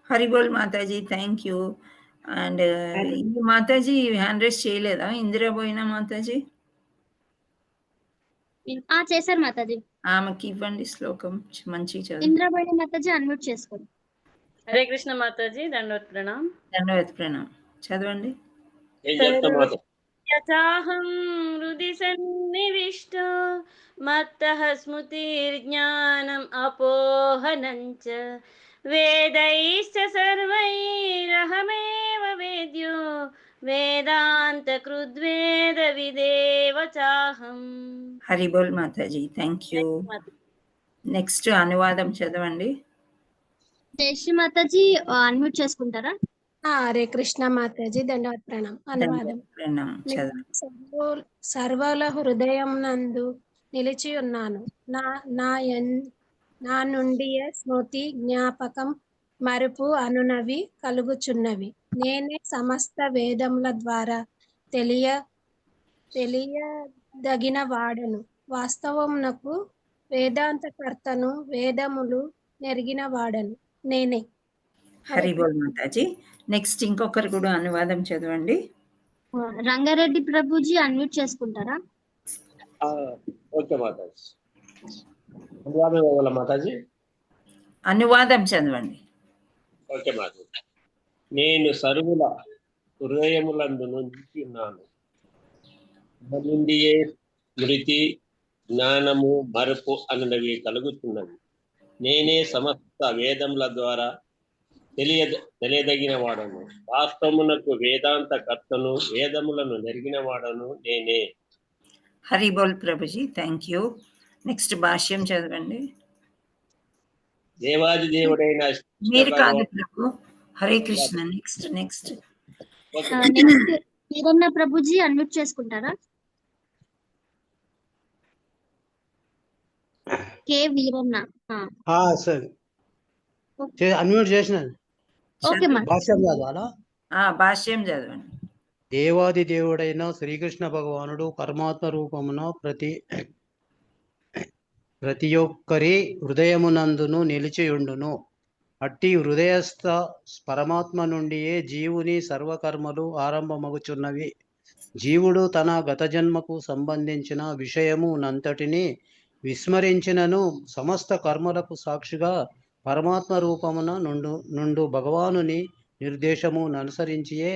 హరిబోల్ మాతాజీ, థ్యాంక్ యూ. అండ్ మాతాజీ హ్యాండ్ రైజ్ చేయలేదా? ఇందిరా పోయినా మాతాజీ? చేశారు మాతాజీ. ఆమెకి ఇవ్వండి శ్లోకం, మంచి చదువు. ఇంద్రబోయిన మాతాజీ అన్మ్యూట్ చేసుకోండి. హరే కృష్ణ మాతాజీ, దండవత్ ప్రణాం. దండవత్ ప్రణాం. చదవండి. యథాహం హృది సన్నివిష్టో మత్తః స్మృతిర్జ్ఞానం అపోహనంచ వేదైశ్చ సర్వైరహమేవ వేద్యో వేదాంత కృద్వేద విదేవ చాహం. హరిబోల్ మాతాజీ, థ్యాంక్ యూ. నెక్స్ట్ అనువాదం చదవండి. జయశ్రీ మాతాజీ అన్మ్యూట్ చేసుకుంటారా? హరే కృష్ణ మాతాజీ, దండవత్ ప్రణాం. అనువాదం. సర్వల హృదయం నందు నిలిచి ఉన్నాను, నా నుండి స్మృతి జ్ఞాపకం మరుపు అనునవి కలుగుచున్నవి. నేనే సమస్త వేదముల ద్వారా తెలియదగిన వాడను. వాస్తవమునకు వేదాంతకర్తను, వేదములు నెరిగిన వాడను నేనే. హరిబోల్ మాతాజీ. నెక్స్ట్ ఇంకొకరు కూడా అనువాదం చదవండి. రంగారెడ్డి ప్రభుజీ అన్మ్యూట్ చేసుకుంటారా? ఓకే మాతాజీ. అనువాదం ఇవ్వాలా మాతాజీ? అనువాదం చదవండి. ఓకే మాతాజీ. నేను సరువుల హృదయములందును నిలిచి ఉన్నాను. నుండియే స్మృతి, జ్ఞానము, మరుపు అన్నవి కలుగుతున్నవి. నేనే సమస్త వేదముల ద్వారా తెలియదగిన వాడను. వాస్తవమునకు వేదాంత కర్తను, వేదములను నెరిగిన వాడను నేనే. హరి బోల్ ప్రభుజీ, థ్యాంక్ యూ. నెక్స్ట్ భాష్యం చదవండి. దేవాది దేవుడైన మీరు కాదు ప్రభు. Hare Krishna. Next next Veeranna Prabhuji unmute చేసుకుంటారా? కే వీరన్న. సరే అన్మ్యూట్ చేసినాను. ఓకే మా. భాష్యం చదవాలా? భాష్యం చదవండి. దేవాది దేవుడైన శ్రీకృష్ణ భగవానుడు పరమాత్మ రూపమున ప్రతి ఒక్కరి హృదయమునందును నిలిచియుండును. అట్టి హృదయస్థ పరమాత్మ నుండియే జీవుని సర్వకర్మలు ఆరంభమగుచున్నవి. జీవుడు తన గత జన్మకు సంబంధించిన విషయమునంతటిని విస్మరించినను సమస్త కర్మలకు సాక్షిగా పరమాత్మ రూపమున నుండు భగవానుని నిర్దేశమును అనుసరించియే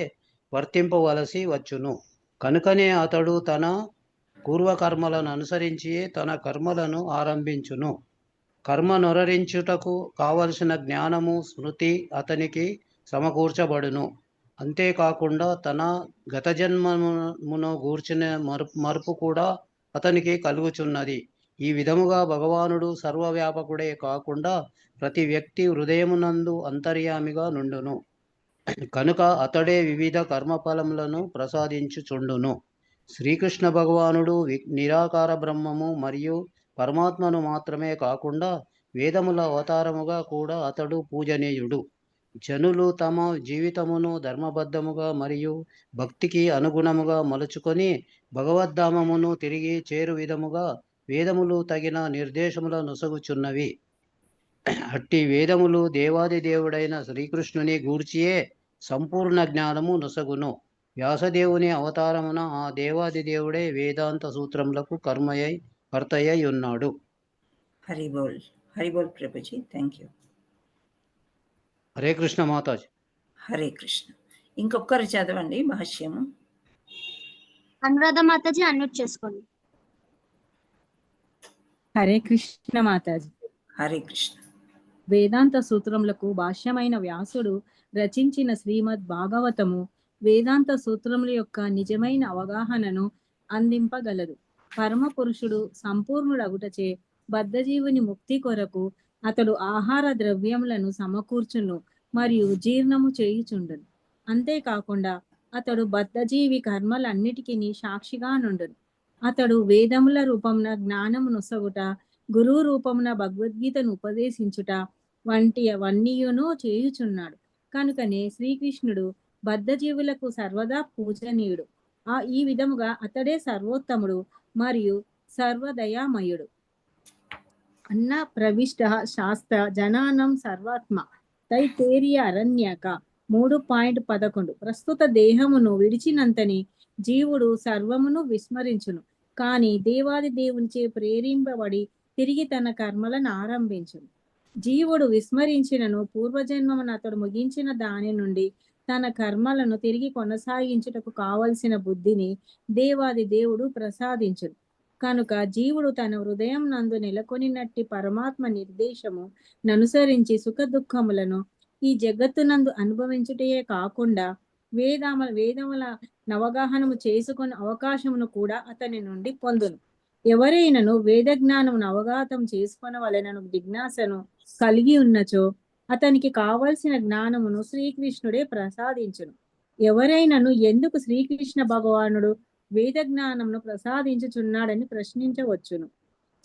వర్తింపవలసి వచ్చును. కనుకనే అతడు తన పూర్వకర్మలను అనుసరించియే తన కర్మలను ఆరంభించును. కర్మ నొరరించుటకు కావలసిన జ్ఞానము, స్మృతి అతనికి సమకూర్చబడును. అంతేకాకుండా తన గత జన్మమును గూర్చిన మరుపు కూడా అతనికి కలుగుచున్నది. ఈ విధముగా భగవానుడు సర్వవ్యాపకుడే కాకుండా ప్రతి వ్యక్తి హృదయమునందు అంతర్యామిగా నుండును. కనుక అతడే వివిధ కర్మఫలములను ప్రసాదించుచుండును. శ్రీకృష్ణ భగవానుడు నిరాకార బ్రహ్మము మరియు పరమాత్మను మాత్రమే కాకుండా వేదముల అవతారముగా కూడా అతడు పూజనీయుడు. జనులు తమ జీవితమును ధర్మబద్ధముగా మరియు భక్తికి అనుగుణముగా మలుచుకొని భగవద్ధామమును తిరిగి చేరు విధముగా వేదములు తగిన నిర్దేశముల నొసగుచున్నవి. అట్టి వేదములు దేవాది దేవుడైన శ్రీకృష్ణుని గూర్చియే సంపూర్ణ జ్ఞానము నొసగును. వ్యాసదేవుని అవతారమున ఆ దేవాది దేవుడే వేదాంత సూత్రములకు కర్తయ్య ఉన్నాడు. హరి బోల్. హరి బోల్ ప్రభుజీ, థ్యాంక్ యూ. హరే కృష్ణ మాతాజీ. హరే కృష్ణ. ఇంకొకరు చదవండి భాష్యము. అనురాధ మాతాజీ అన్మ్యూట్ చేసుకోండి. హరే కృష్ణ మాతాజీ. హరే కృష్ణ. వేదాంత సూత్రములకు భాష్యమైన వ్యాసుడు రచించిన శ్రీమద్ భాగవతము వేదాంత సూత్రముల యొక్క నిజమైన అవగాహనను అందింపగలదు. పరమ పురుషుడు సంపూర్ణుడగుటచే బద్ధజీవుని ముక్తి కొరకు అతడు ఆహార ద్రవ్యములను సమకూర్చును మరియు జీర్ణము చేయుచుండును. అంతేకాకుండా అతడు బద్ధజీవి కర్మలన్నిటికీ సాక్షిగా నుండును. అతడు వేదముల రూపమున జ్ఞానము నొసగుట, గురువు రూపమున భగవద్గీతను ఉపదేశించుట వంటివన్నీయును చేయుచున్నాడు. కనుకనే శ్రీకృష్ణుడు బద్ధజీవులకు సర్వదా పూజనీయుడు. ఈ విధముగా అతడే సర్వోత్తముడు మరియు సర్వదయామయుడు. అన్న ప్రవిష్ట శాస్త్ర జనానం సర్వాత్మ తైతేరియ అరణ్యక 3.11. ప్రస్తుత దేహమును విడిచినంతని జీవుడు సర్వమును విస్మరించును, కానీ దేవాది దేవునిచే ప్రేరింపబడి తిరిగి తన కర్మలను ఆరంభించును. జీవుడు విస్మరించినను పూర్వజన్మమున అతడు ముగించిన దాని నుండి తన కర్మలను తిరిగి కొనసాగించుటకు కావలసిన బుద్ధిని దేవాది దేవుడు ప్రసాదించును. కనుక జీవుడు తన హృదయం నందు నెలకొనినట్టి పరమాత్మ నిర్దేశము ననుసరించి సుఖ దుఃఖములను ఈ జగత్తునందు అనుభవించుటయే కాకుండా వేదముల నవగాహనము చేసుకుని అవకాశమును కూడా అతని నుండి పొందును. ఎవరైనను వేద జ్ఞానమును అవగాహతం చేసుకొనవలెనను జిజ్ఞాసను కలిగి ఉన్నచో అతనికి కావలసిన జ్ఞానమును శ్రీకృష్ణుడే ప్రసాదించును. ఎవరైనను ఎందుకు శ్రీకృష్ణ భగవానుడు వేద జ్ఞానమును ప్రసాదించుచున్నాడని ప్రశ్నించవచ్చును.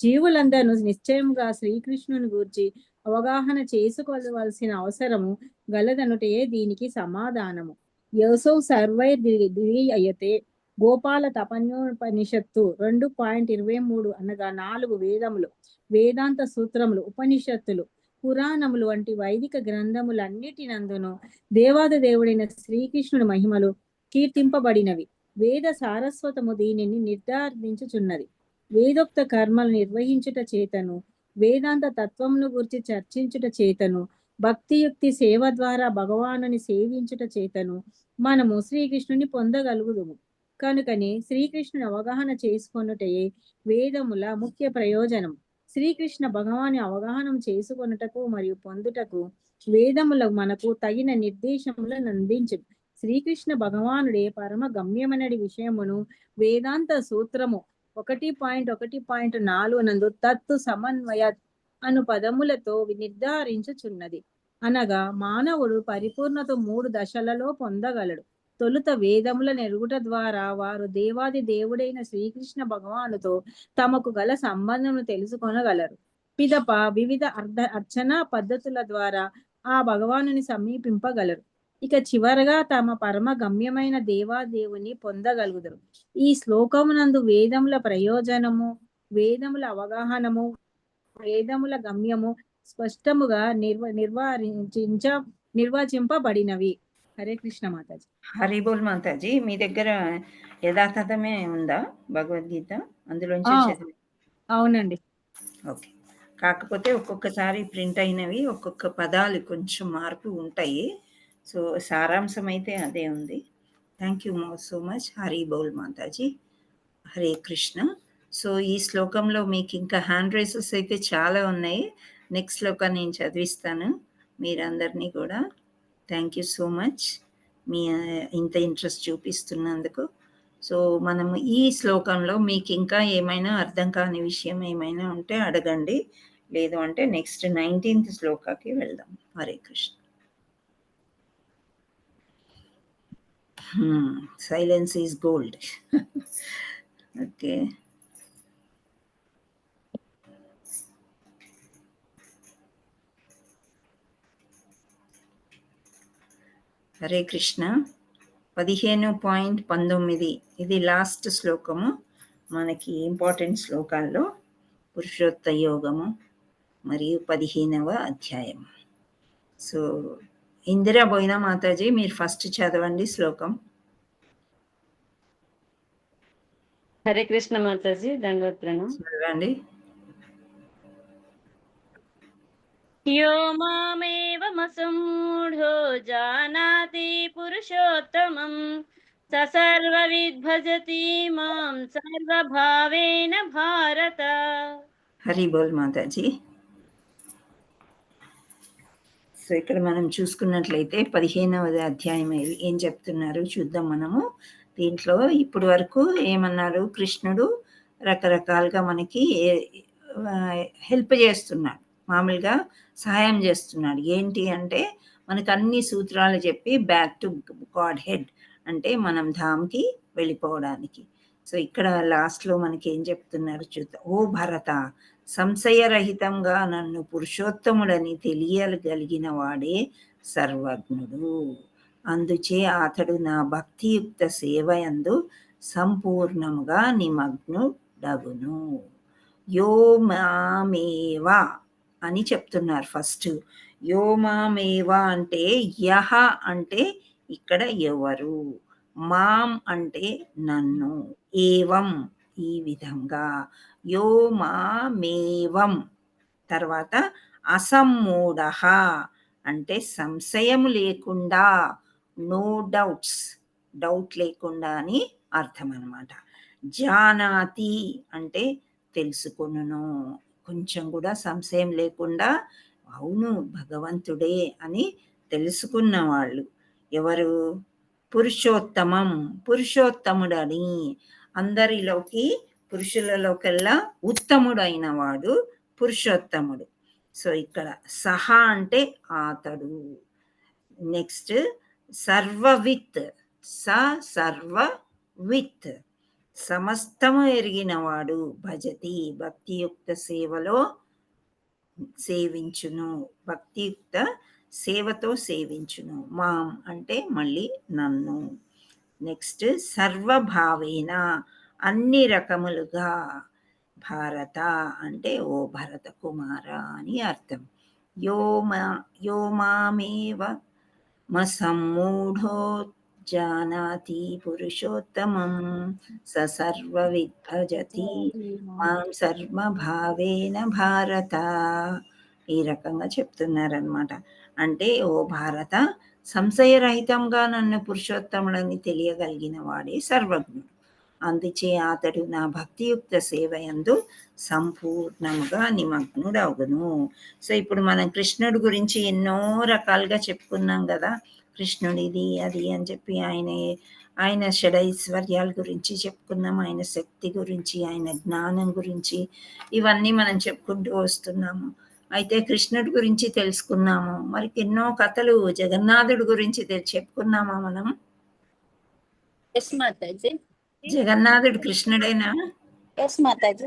జీవులందరూ నిశ్చయముగా శ్రీకృష్ణుని గూర్చి అవగాహన చేసుకోవలసిన అవసరము గలదనుటే దీనికి సమాధానము. యోసౌ సర్వైర్దియతే గోపాల తపన్యోపనిషత్తు 2.23 అనగా 4 వేదములు, వేదాంత సూత్రములు, ఉపనిషత్తులు, పురాణములు వంటి వైదిక గ్రంథములన్నిటినందును దేవాది దేవుడైన శ్రీకృష్ణుడి మహిమలు కీర్తింపబడినవి. వేద సారస్వతము దీనిని నిర్ధారించుచున్నది. వేదోక్త కర్మలు నిర్వహించుట చేతను, వేదాంత తత్వమును గురించి చర్చించుట చేతను, భక్తియుక్తి సేవ ద్వారా భగవానుని సేవించుట చేతను మనము శ్రీకృష్ణుని పొందగలుగుదుము. కనుకనే శ్రీకృష్ణుని అవగాహన చేసుకొనుటయే వేదముల ముఖ్య ప్రయోజనం. శ్రీకృష్ణ భగవాని అవగాహన చేసుకొనుటకు మరియు పొందుటకు వేదములు మనకు తగిన నిర్దేశములను అందించు. శ్రీకృష్ణ భగవానుడే పరమ గమ్యమనడి విషయమును వేదాంత సూత్రము 1.1.4 నందు తత్తు సమన్వయ అను పదములతో నిర్ధారించుచున్నది. అనగా మానవుడు పరిపూర్ణత 3 దశలలో పొందగలడు. తొలుత వేదముల నెరుగుట ద్వారా వారు దేవాది దేవుడైన శ్రీకృష్ణ భగవానుతో తమకు గల సంబంధమును తెలుసుకొనగలరు. పిదప వివిధ అర్చనా పద్ధతుల ద్వారా ఆ భగవానుని సమీపింపగలరు. ఇక చివరగా తమ పరమ గమ్యమైన దేవాదేవుని పొందగలుగుతారు. ఈ శ్లోకమునందు వేదముల ప్రయోజనము, వేదముల అవగాహనము, వేదముల గమ్యము స్పష్టముగా నిర్వచింపబడినవి. హరే కృష్ణ మాతాజీ. హరి బోల్ మాతాజీ. మీ దగ్గర యథాతథమే ఉందా భగవద్గీత? అందులోంచి చదివి? అవునండి. ఓకే. కాకపోతే ఒక్కొక్కసారి ప్రింట్ అయినవి ఒక్కొక్క పదాలు కొంచెం మార్పు ఉంటాయి. సో సారాంశం అయితే అదే ఉంది. Thank you so much. Hari boll Mataji. Hare Krishna. So ఈ శ్లోకంలో మీకు ఇంకా హ్యాండ్ రైసెస్ అయితే చాలా ఉన్నాయి. నెక్స్ట్ శ్లోకం నేను చదివిస్తాను మీరందరినీ కూడా. థ్యాంక్ యూ సో మచ్ మీ ఇంత ఇంట్రెస్ట్ చూపిస్తున్నందుకు. సో మనము ఈ శ్లోకంలో మీకు ఇంకా ఏమైనా అర్థం కాని విషయం ఏమైనా ఉంటే అడగండి, లేదు అంటే నెక్స్ట్ 19th శ్లోకాకి వెళ్దాం. Hare Krishna. Silence is gold. Okay. Hare Krishna. 15.19 ఇది లాస్ట్ శ్లోకము మనకి ఇంపార్టెంట్ శ్లోకాల్లో. పురుషోత్త యోగము మరియు 15వ అధ్యాయం. సో ఇందిరా బోయినా మాతాజీ మీరు ఫస్ట్ చదవండి శ్లోకం. హరే కృష్ణ మాతాజీ. దండోత్ప్రణం. చదవండి. यो मामेवमसम्मूढो जानाति पुरुषोत्तमं स सर्वविद् भजति मां सर्वभावेन भारत. హరి బోల్ మాతాజీ. సో ఇక్కడ మనం చూసుకున్నట్లయితే 15వ అధ్యాయం ఏం చెప్తున్నారు చూద్దాం మనము. దీంట్లో ఇప్పటి వరకు ఏమన్నారు, కృష్ణుడు రకరకాలుగా మనకి హెల్ప్ చేస్తున్నాడు, మామూలుగా సహాయం చేస్తున్నాడు. ఏంటి అంటే మనకు అన్ని సూత్రాలు చెప్పి బ్యాక్ టు గాడ్ హెడ్, అంటే మనం ధామ్కి వెళ్ళిపోవడానికి. సో ఇక్కడ లాస్ట్లో మనకి ఏం చెప్తున్నారు చూద్దాం. ఓ భరత, సంశయరహితంగా నన్ను పురుషోత్తముడని తెలియగలిగిన వాడే సర్వజ్ఞుడు. అందుచే అతడు నా భక్తియుక్త సేవయందు సంపూర్ణముగా నిమగ్నుడగును. యో మామేవ అని చెప్తున్నారు ఫస్ట్. యో మామేవ అంటే యహ అంటే ఇక్కడ ఎవరు, మాం అంటే నన్ను, ఏవం ఈ విధంగా. యో మామేవం తర్వాత అసమ్మూఢః అంటే సంశయము లేకుండా, నో డౌట్స్, డౌట్ లేకుండా అని అర్థం అన్నమాట. జానాతి అంటే తెలుసుకొనును, కొంచెం కూడా సంశయం లేకుండా అవును భగవంతుడే అని తెలుసుకున్న వాళ్ళు ఎవరు? పురుషోత్తమం, పురుషోత్తముడని. అందరిలోకి పురుషులలోకెల్లా ఉత్తముడైన వాడు పురుషోత్తముడు. సో ఇక్కడ సహా అంటే అతడు. నెక్స్ట్ సర్వవిత్, సర్వవిత్ సమస్తము ఎరిగినవాడు. భజతి భక్తియుక్త సేవలో సేవించును, భక్తియుక్త సేవతో సేవించును. మాం అంటే మళ్ళీ నన్ను. నెక్స్ట్ సర్వభావేన అన్ని రకములుగా. భారత అంటే ఓ భరత కుమార అని అర్థం. యో మామేవ మసమ్మూఢో జానాతి పురుషోత్తమం స సర్వవిద్ భజతి మాం సర్వభావేన భారత. ఈ రకంగా చెప్తున్నారనమాట. అంటే ఓ భారత, సంశయరహితంగా నన్ను పురుషోత్తముడని తెలియగలిగిన వాడే సర్వజ్ఞుడు. అందుచే అతడు నా భక్తియుక్త సేవయందు సంపూర్ణముగా నిమగ్నుడవును. సో ఇప్పుడు మనం కృష్ణుడి గురించి ఎన్నో రకాలుగా చెప్పుకున్నాం కదా. కృష్ణుడిది అది అని చెప్పి ఆయన షడైశ్వర్యాల గురించి చెప్పుకున్నాం, ఆయన శక్తి గురించి, ఆయన జ్ఞానం గురించి, ఇవన్నీ మనం చెప్పుకుంటూ వస్తున్నాము. అయితే కృష్ణుడి గురించి తెలుసుకున్నాము. మరి ఎన్నో కథలు జగన్నాథుడి గురించి చెప్పుకున్నామా మనం? ఎస్ మాతాజీ. జగన్నాథుడు కృష్ణుడేనా? ఎస్ మాతాజీ.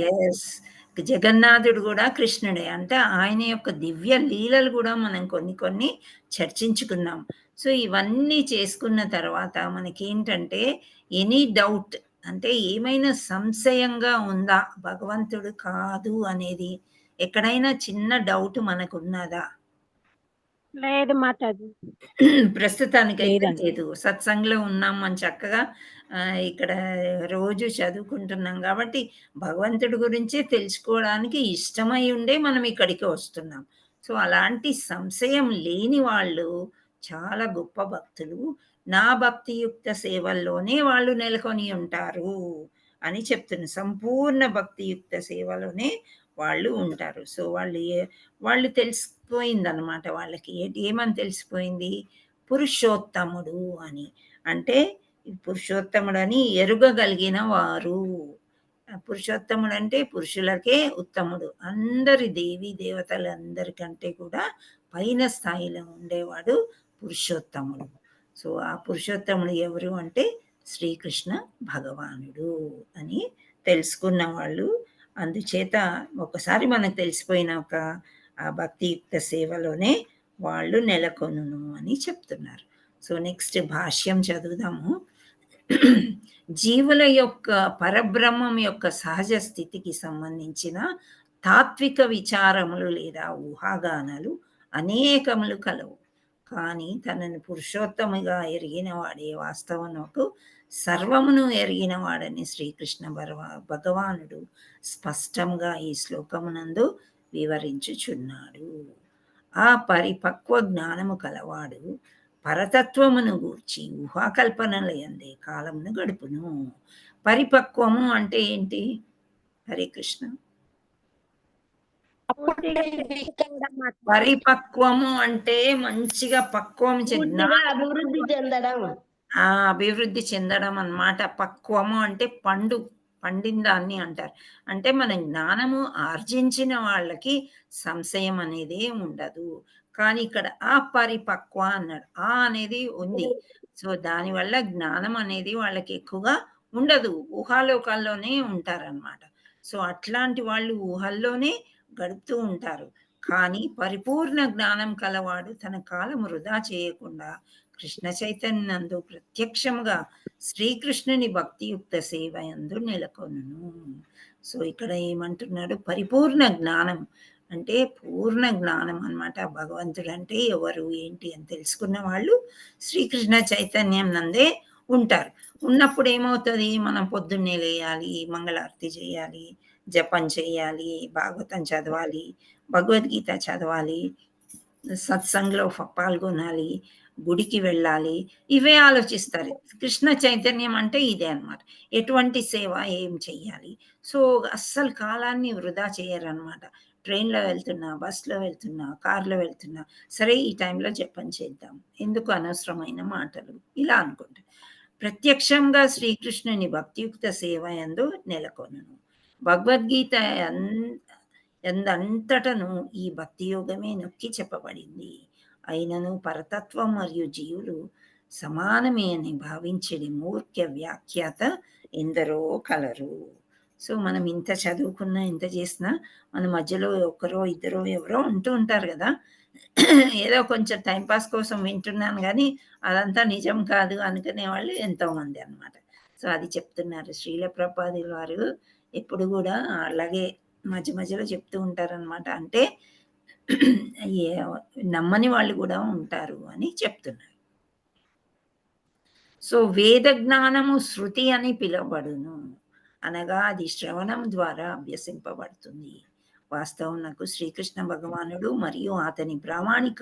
ఎస్, జగన్నాథుడు కూడా కృష్ణుడే. అంటే ఆయన యొక్క దివ్య లీలలు కూడా మనం కొన్ని చర్చించుకున్నాం. సో ఇవన్నీ చేసుకున్న తర్వాత మనకేంటంటే ఎనీ డౌట్, అంటే ఏమైనా సంశయంగా ఉందా భగవంతుడు కాదు అనేది, ఎక్కడైనా చిన్న డౌట్ మనకు ఉన్నదా? లేదు మాతాజీ. ప్రస్తుతానికైతే లేదు. సత్సంగంలో ఉన్నాం, మనం చక్కగా ఇక్కడ రోజు చదువుకుంటున్నాం కాబట్టి భగవంతుడి గురించే తెలుసుకోవడానికి ఇష్టమై ఉండే మనం ఇక్కడికి వస్తున్నాం. సో అలాంటి సంశయం లేని వాళ్ళు చాలా గొప్ప భక్తులు. నా భక్తియుక్త సేవల్లోనే వాళ్ళు నెలకొని ఉంటారు అని చెప్తున్నారు. సంపూర్ణ భక్తియుక్త సేవలోనే వాళ్ళు ఉంటారు. సో వాళ్ళు తెలిసిపోయిందనమాట. వాళ్ళకి ఏమని తెలిసిపోయింది? పురుషోత్తముడు అని. అంటే పురుషోత్తముడని ఎరుగగలిగిన వారు. పురుషోత్తముడు అంటే పురుషులకే ఉత్తముడు, అందరి దేవీ దేవతలందరికంటే కూడా పైన స్థాయిలో ఉండేవాడు పురుషోత్తముడు. సో ఆ పురుషోత్తముడు ఎవరు అంటే శ్రీకృష్ణ భగవానుడు అని తెలుసుకున్న వాళ్ళు. అందుచేత ఒకసారి మనకు తెలిసిపోయినాక ఆ భక్తియుక్త సేవలోనే వాళ్ళు నెలకొనును అని చెప్తున్నారు. సో నెక్స్ట్ భాష్యం చదువుదాము. జీవుల యొక్క పరబ్రహ్మం యొక్క సహజ స్థితికి సంబంధించిన తాత్విక విచారములు లేదా ఊహాగానాలు అనేకములు కలవు. కానీ తనను పురుషోత్తముగా ఎరిగిన వాడే వాస్తవమునకు సర్వమును ఎరిగిన వాడని శ్రీకృష్ణ భగవానుడు స్పష్టంగా ఈ శ్లోకమునందు వివరించుచున్నాడు. ఆ పరిపక్వ జ్ఞానము కలవాడు పరతత్వమును గూర్చి ఊహాకల్పనల యందే కాలమును గడుపును. పరిపక్వము అంటే ఏంటి? హరే కృష్ణ. పరిపక్వము అంటే మంచిగా పక్వం అభివృద్ధి చెందడం, అభివృద్ధి చెందడం అన్నమాట. పక్వము అంటే పండిందాన్ని అంటారు. అంటే మన జ్ఞానము ఆర్జించిన వాళ్ళకి సంశయం అనేది ఉండదు. కానీ ఇక్కడ అపరిపక్వ అన్నాడు. అనేది ఉంది. సో దానివల్ల జ్ఞానం అనేది వాళ్ళకి ఎక్కువగా ఉండదు, ఊహాలోకాల్లోనే ఉంటారనమాట. సో అట్లాంటి వాళ్ళు ఊహల్లోనే గడుపుతూ ఉంటారు. కానీ పరిపూర్ణ జ్ఞానం కలవాడు తన కాలం వృధా చేయకుండా కృష్ణ చైతన్యందు ప్రత్యక్షముగా శ్రీకృష్ణుని భక్తియుక్త సేవ యందు నెలకొనును. సో ఇక్కడ ఏమంటున్నాడు? పరిపూర్ణ జ్ఞానం అంటే పూర్ణ జ్ఞానం అన్నమాట. భగవంతుడు అంటే ఎవరు ఏంటి అని తెలుసుకున్న వాళ్ళు శ్రీకృష్ణ చైతన్యం నందే ఉంటారు. ఉన్నప్పుడు ఏమవుతుంది? మనం పొద్దున్నే లేయాలి, మంగళారతి చేయాలి, జపం చేయాలి, భాగవతం చదవాలి, భగవద్గీత చదవాలి, సత్సంగంలో పాల్గొనాలి, గుడికి వెళ్ళాలి, ఇవే ఆలోచిస్తారు. కృష్ణ చైతన్యం అంటే ఇదే అన్నమాట. ఎటువంటి సేవ ఏం చెయ్యాలి. సో అస్సలు కాలాన్ని వృధా చేయరనమాట. ట్రైన్లో వెళ్తున్నా, బస్లో వెళ్తున్నా, కార్లో వెళ్తున్నా, సరే ఈ టైంలో జపం చేద్దాం, ఎందుకు అనవసరమైన మాటలు, ఇలా అనుకుంటా. ప్రత్యక్షంగా శ్రీకృష్ణుని భక్తియుక్త సేవ యందు నెలకొనును. భగవద్గీత ఎందంతటను ఈ భక్తి యోగమే నొక్కి చెప్పబడింది. అయినను పరతత్వం మరియు జీవులు సమానమే అని భావించడి మూర్ఖ వ్యాఖ్యాత ఎందరో కలరు. సో మనం ఇంత చదువుకున్నా, ఇంత చేసినా మన మధ్యలో ఒకరో ఇద్దరో ఎవరో ఉంటూ ఉంటారు కదా, ఏదో కొంచెం టైంపాస్ కోసం వింటున్నాను కానీ అదంతా నిజం కాదు అనుకునే వాళ్ళు ఎంతోమంది అన్నమాట. సో అది చెప్తున్నారు శ్రీల ప్రభుపాదుల వారు. ఎప్పుడు కూడా అలాగే మధ్య మధ్యలో చెప్తూ ఉంటారనమాట. అంటే నమ్మని వాళ్ళు కూడా ఉంటారు అని చెప్తున్నారు. సో వేద జ్ఞానము శృతి అని పిలువబడును, అనగా అది శ్రవణం ద్వారా అభ్యసింపబడుతుంది. వాస్తవమునకు శ్రీకృష్ణ భగవానుడు మరియు అతని ప్రామాణిక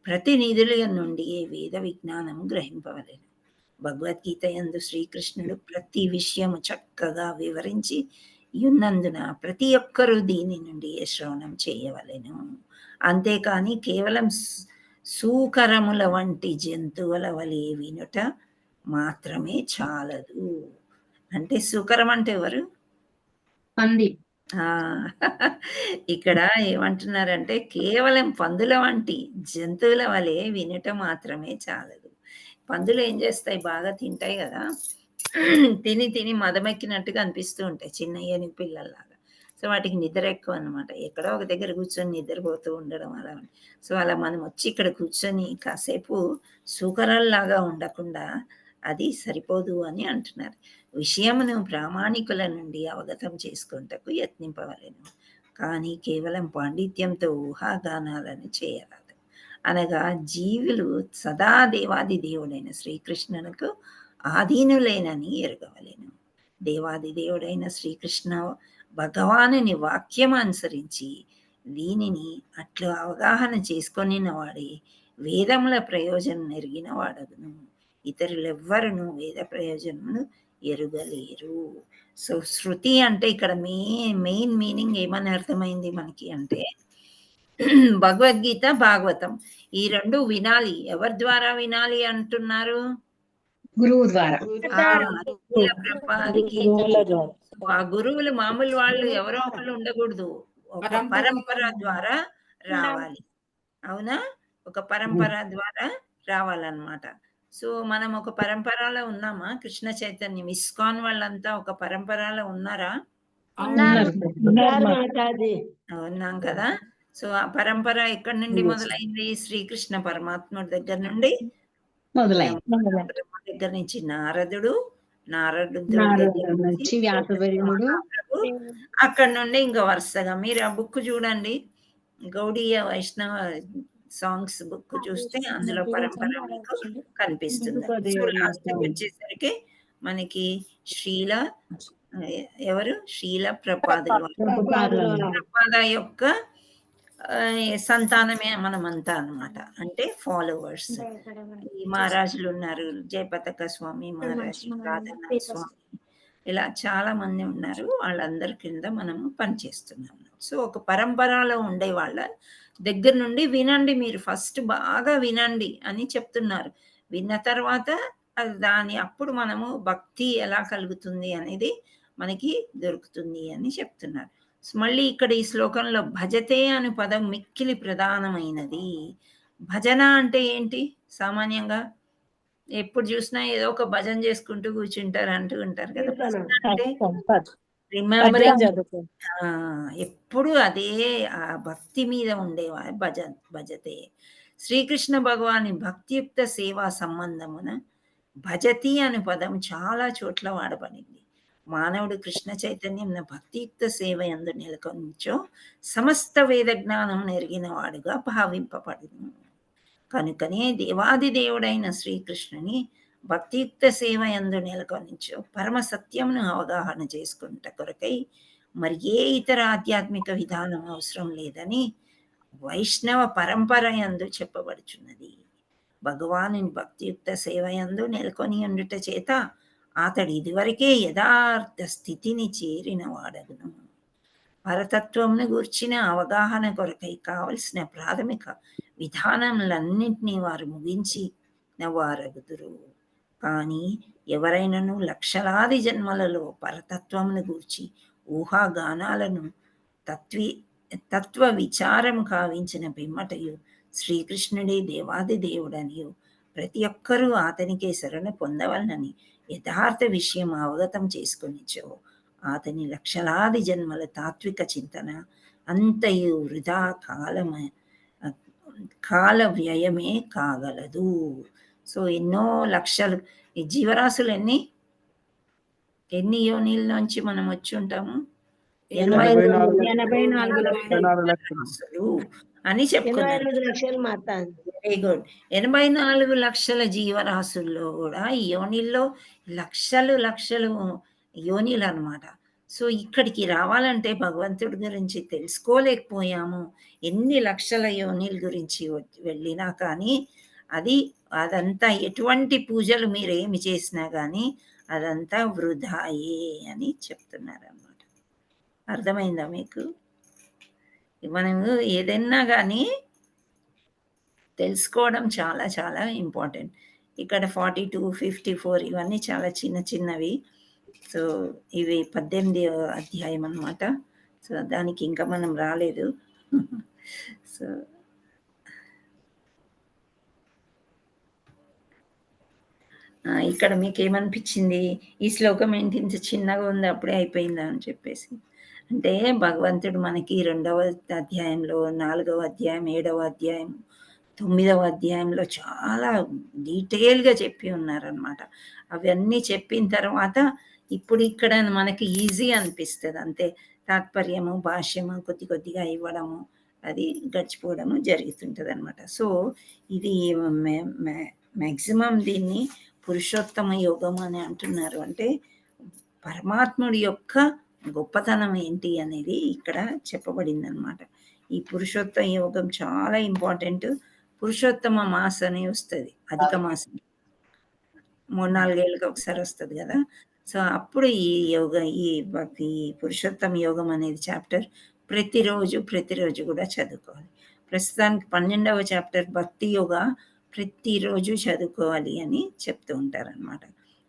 ప్రతినిధుల నుండి వేద విజ్ఞానము గ్రహింపవలెను. భగవద్గీత యందు శ్రీకృష్ణుడు ప్రతి విషయము చక్కగా వివరించి ఉన్నందున ప్రతి ఒక్కరూ దీని నుండి శ్రవణం చేయవలెను. అంతేకాని కేవలం సూకరముల వంటి జంతువుల వలె వినుట మాత్రమే చాలదు. అంటే సూకరం అంటే ఎవరు? పంది. ఇక్కడ ఏమంటున్నారంటే కేవలం పందుల వంటి జంతువుల వలె వినుట మాత్రమే చాలదు. పందులు ఏం చేస్తాయి? బాగా తింటాయి కదా, తిని తిని మదమెక్కినట్టుగా అనిపిస్తూ ఉంటాయి, చిన్న ఏనుగు పిల్లల్లాగా. సో వాటికి నిద్ర ఎక్కువ అనమాట. ఎక్కడో ఒక దగ్గర కూర్చొని నిద్రపోతూ ఉండడం అలా. సో అలా మనం వచ్చి ఇక్కడ కూర్చొని కాసేపు సూకరాల్లాగా ఉండకుండా అది సరిపోదు అని అంటున్నారు. విషయమును ప్రామాణికుల నుండి అవగతం చేసుకుంటకు యత్నింపవలెను, కానీ కేవలం పాండిత్యంతో ఊహాగానాలను చేయరాదు. అనగా జీవులు సదా దేవాది దేవుడైన శ్రీకృష్ణునకు ఆధీనులేనని ఎరగవలెను. దేవాది దేవుడైన శ్రీకృష్ణ భగవానుని వాక్యం అనుసరించి దీనిని అట్లు అవగాహన చేసుకొనిన వాడే వేదముల ప్రయోజనం ఎరిగిన వాడగును. ఇతరులెవ్వరును వేద ప్రయోజనమును ఎరుగలేరు. సో శృతి అంటే ఇక్కడ మెయిన్ మీనింగ్ ఏమని అర్థమైంది మనకి అంటే భగవద్గీత, భాగవతం ఈ రెండు వినాలి. ఎవరి ద్వారా వినాలి అంటున్నారు? గురువు ద్వారా. ఆ గురువులు మామూలు వాళ్ళు ఎవరో ఒకళ్ళు ఉండకూడదు, ఒక పరంపర ద్వారా రావాలి. అవునా? ఒక పరంపర ద్వారా రావాలన్నమాట. సో మనం ఒక పరంపరలో ఉన్నామా? కృష్ణ చైతన్యం ఇస్కాన్ వాళ్ళంతా ఒక పరంపరలో ఉన్నారా? ఉన్నాం కదా. సో ఆ పరంపర ఎక్కడి నుండి మొదలైంది? శ్రీకృష్ణ పరమాత్ముడి దగ్గర నుండి దగ్గర నుంచి నారదుడు అక్కడ నుండి ఇంకా వరుసగా మీరు ఆ బుక్ చూడండి, గౌడీయ వైష్ణవ సాంగ్స్ బుక్ చూస్తే అందులో పరంపర మీకు కనిపిస్తుంది. సో లాస్ట్ వచ్చేసరికి మనకి శ్రీల ప్రపాద యొక్క సంతానమే మనమంతా అన్నమాట, అంటే ఫాలోవర్స్. ఈ మహారాజులు ఉన్నారు, జయపతాక స్వామి మహారాజు, రాధనాథ స్వామి, ఇలా చాలా మంది ఉన్నారు. వాళ్ళందరి కింద మనము పనిచేస్తున్నాం. సో ఒక పరంపరలో ఉండే వాళ్ళ దగ్గర నుండి వినండి, మీరు ఫస్ట్ బాగా వినండి అని చెప్తున్నారు. విన్న తర్వాత అప్పుడు మనము భక్తి ఎలా కలుగుతుంది అనేది మనకి దొరుకుతుంది అని చెప్తున్నారు. మళ్ళీ ఇక్కడ ఈ శ్లోకంలో భజతే అను పదం మిక్కిలి ప్రధానమైనది. భజన అంటే ఏంటి? సామాన్యంగా ఎప్పుడు చూసినా ఏదో ఒక భజన చేసుకుంటూ కూర్చుంటారు అంటూ ఉంటారు కదా. అంటే రిమెంబరింగ్, ఎప్పుడు అదే ఆ భక్తి మీద ఉండేవా భజతే. శ్రీకృష్ణ భగవాని భక్తియుక్త సేవా సంబంధమున భజతి అనే పదం చాలా చోట్ల వాడబడింది. మానవుడు కృష్ణ చైతన్యం భక్తియుక్త సేవ యందు నెలకొంచో సమస్త వేద జ్ఞానం ఎరిగిన వాడుగా భావింపబడును. కనుకనే దేవాది దేవుడైన శ్రీకృష్ణుని భక్తియుక్త సేవ యందు నెలకొనించో పరమ సత్యమును అవగాహన చేసుకుంట కొరకై మరి ఏ ఇతర ఆధ్యాత్మిక విధానం అవసరం లేదని వైష్ణవ పరంపర యందు చెప్పబడుచున్నది. భగవానుని భక్తియుక్త సేవ యందు నెలకొని ఉండుట చేత అతడు ఇదివరకే యథార్థ స్థితిని చేరిన వాడగును. పరతత్వమును గూర్చిన అవగాహన కొరకై కావలసిన ప్రాథమిక విధానములన్నింటినీ వారు ముగించి వారగుదురు. కానీ ఎవరైనాను లక్షలాది జన్మలలో పరతత్వమును గూర్చి ఊహాగానాలను తత్వ విచారం కావించిన పిమ్మటయు శ్రీకృష్ణుడే దేవాది దేవుడనియు ప్రతి ఒక్కరూ అతనికే శరణ పొందవలనని యథార్థ విషయం అవగతం చేసుకొనిచో అతని లక్షలాది జన్మల తాత్విక చింతన అంతయు వృధా కాల వ్యయమే కాగలదు. సో ఎన్నో లక్షలు ఈ జీవరాశులు ఎన్ని యోనిల నుంచి మనం వచ్చి ఉంటాము? 84 లక్షలు అని చెప్పుకున్నారు. Very good. 84 లక్షల జీవరాశుల్లో కూడా ఈ యోనిల్లో లక్షలు లక్షలు యోనిలు అనమాట. సో ఇక్కడికి రావాలంటే భగవంతుడి గురించి తెలుసుకోలేకపోయాము. ఎన్ని లక్షల యోనిల గురించి వెళ్ళినా కానీ అదంతా ఎటువంటి పూజలు మీరేమి చేసినా కానీ అదంతా వృధాయే అని చెప్తున్నారన్నమాట. అర్థమైందా మీకు? మనము ఏదైనా కానీ తెలుసుకోవడం చాలా చాలా ఇంపార్టెంట్. ఇక్కడ 42, 54 ఇవన్నీ చాలా చిన్న చిన్నవి. సో ఇవి 18వ అధ్యాయం అన్నమాట. సో దానికి ఇంకా మనం రాలేదు. సో ఇక్కడ మీకేమనిపించింది? ఈ శ్లోకం ఏంటి ఇంత చిన్నగా ఉంది, అప్పుడే అయిపోయిందా అని చెప్పేసి. అంటే భగవంతుడు మనకి 2వ అధ్యాయంలో, 4వ అధ్యాయం, 7వ అధ్యాయం, 9వ అధ్యాయంలో చాలా డీటెయిల్గా చెప్పి ఉన్నారనమాట. అవన్నీ చెప్పిన తర్వాత ఇప్పుడు ఇక్కడ మనకి ఈజీ అనిపిస్తుంది అంతే. తాత్పర్యము, భాష్యము కొద్ది కొద్దిగా ఇవ్వడము, అది గడిచిపోవడము జరుగుతుంటుంది అనమాట. సో ఇది మ్యాక్సిమం దీన్ని పురుషోత్తమ యోగం అని అంటున్నారు. అంటే పరమాత్ముడి యొక్క గొప్పతనం ఏంటి అనేది ఇక్కడ చెప్పబడింది అనమాట. ఈ పురుషోత్తమ యోగం చాలా ఇంపార్టెంట్. పురుషోత్తమ మాస అని వస్తుంది, అధిక మాసం 3-4 ఏళ్ళకి ఒకసారి వస్తుంది కదా. సో అప్పుడు ఈ పురుషోత్తమ యోగం అనేది చాప్టర్ ప్రతిరోజు కూడా చదువుకోవాలి. ప్రస్తుతానికి 12వ చాప్టర్ భక్తి యోగ ప్రతిరోజు చదువుకోవాలి అని చెప్తూ ఉంటారనమాట.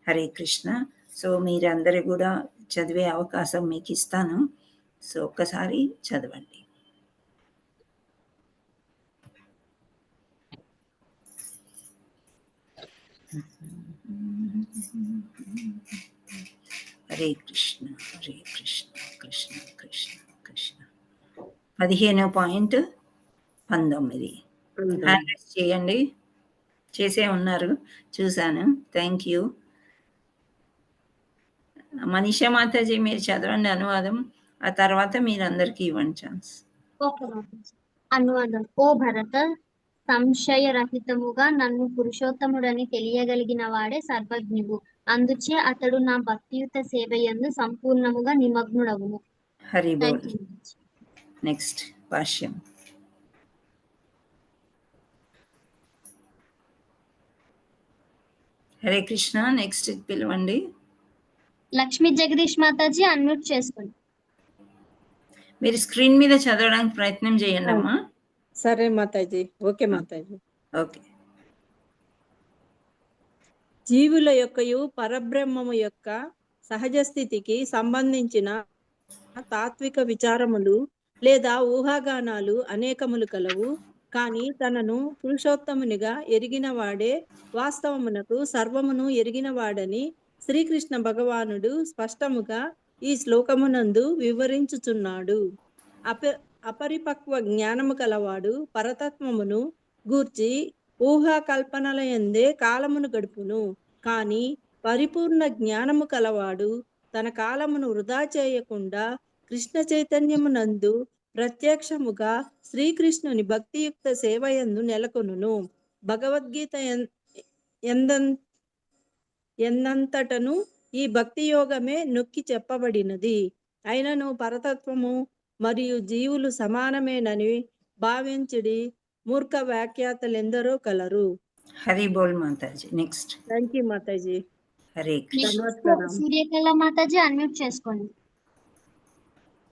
హరే కృష్ణ. సో మీరందరూ కూడా చదివే అవకాశం మీకు ఇస్తాను. సో ఒక్కసారి చదవండి. హరే కృష్ణ హరే కృష్ణ కృష్ణ కృష్ణ కృష్ణ. 15.19 హ్యాండ్ రైజ్ చేయండి. చేసే ఉన్నారు, చూశాను. Thank you. మనీషా మాతాజీ మీరు చదవండి అనువాదం, ఆ తర్వాత మీరందరికీ ఇవ్వండి ఛాన్స్. అనువాదం. ఓ భరత, సంశయరహితముగా నన్ను పురుషోత్తముడని తెలియగలిగిన వాడే సర్వజ్ఞుడు. అందుచే అతడు నా భక్తియుత సేవయందు సంపూర్ణముగా నిమగ్నుడవును. హరి బోల్. నెక్స్ట్ భాష్యం. హరే కృష్ణ. నెక్స్ట్ పిలవండి. లక్ష్మీ జగదీష్ మాతాజీ అన్మ్యూట్ చేసుకోండి. మీరు స్క్రీన్ మీద చదవడానికి ప్రయత్నం చేయండి అమ్మా. సరే మాతాజీ. ఓకే మాతాజీ. ఓకే. జీవుల యొక్కయు పరబ్రహ్మము యొక్క సహజ స్థితికి సంబంధించిన తాత్విక విచారములు లేదా ఊహాగానాలు అనేకములు కలవు. కానీ తనను పురుషోత్తమునిగా ఎరిగిన వాడే వాస్తవమునకు సర్వమును ఎరిగిన వాడని శ్రీకృష్ణ భగవానుడు స్పష్టముగా ఈ శ్లోకమునందు వివరించుచున్నాడు. అపరిపక్వ జ్ఞానము కలవాడు పరతత్వమును గూర్చి ఊహా కల్పనలయందే కాలమును గడుపును. కానీ పరిపూర్ణ జ్ఞానము కలవాడు తన కాలమును వృధా చేయకుండా కృష్ణ చైతన్యమునందు ప్రత్యక్షముగా శ్రీకృష్ణుని భక్తియుక్త సేవయందు నెలకొనును. భగవద్గీత ఎందంతటను ఈ భక్తి యోగమే నొక్కి చెప్పబడినది. అయినను పరతత్వము మరియు జీవులు సమానమేనని భావించుడి మూర్ఖ వ్యాఖ్యాతలెందరో కలరు. హరి బోల్ మాతాజీ. నెక్స్ట్. థ్యాంక్ యూ మాతాజీ. హరే కృష్ణ. సూర్యకళ మాతాజీ అన్మ్యూట్ చేసుకోండి.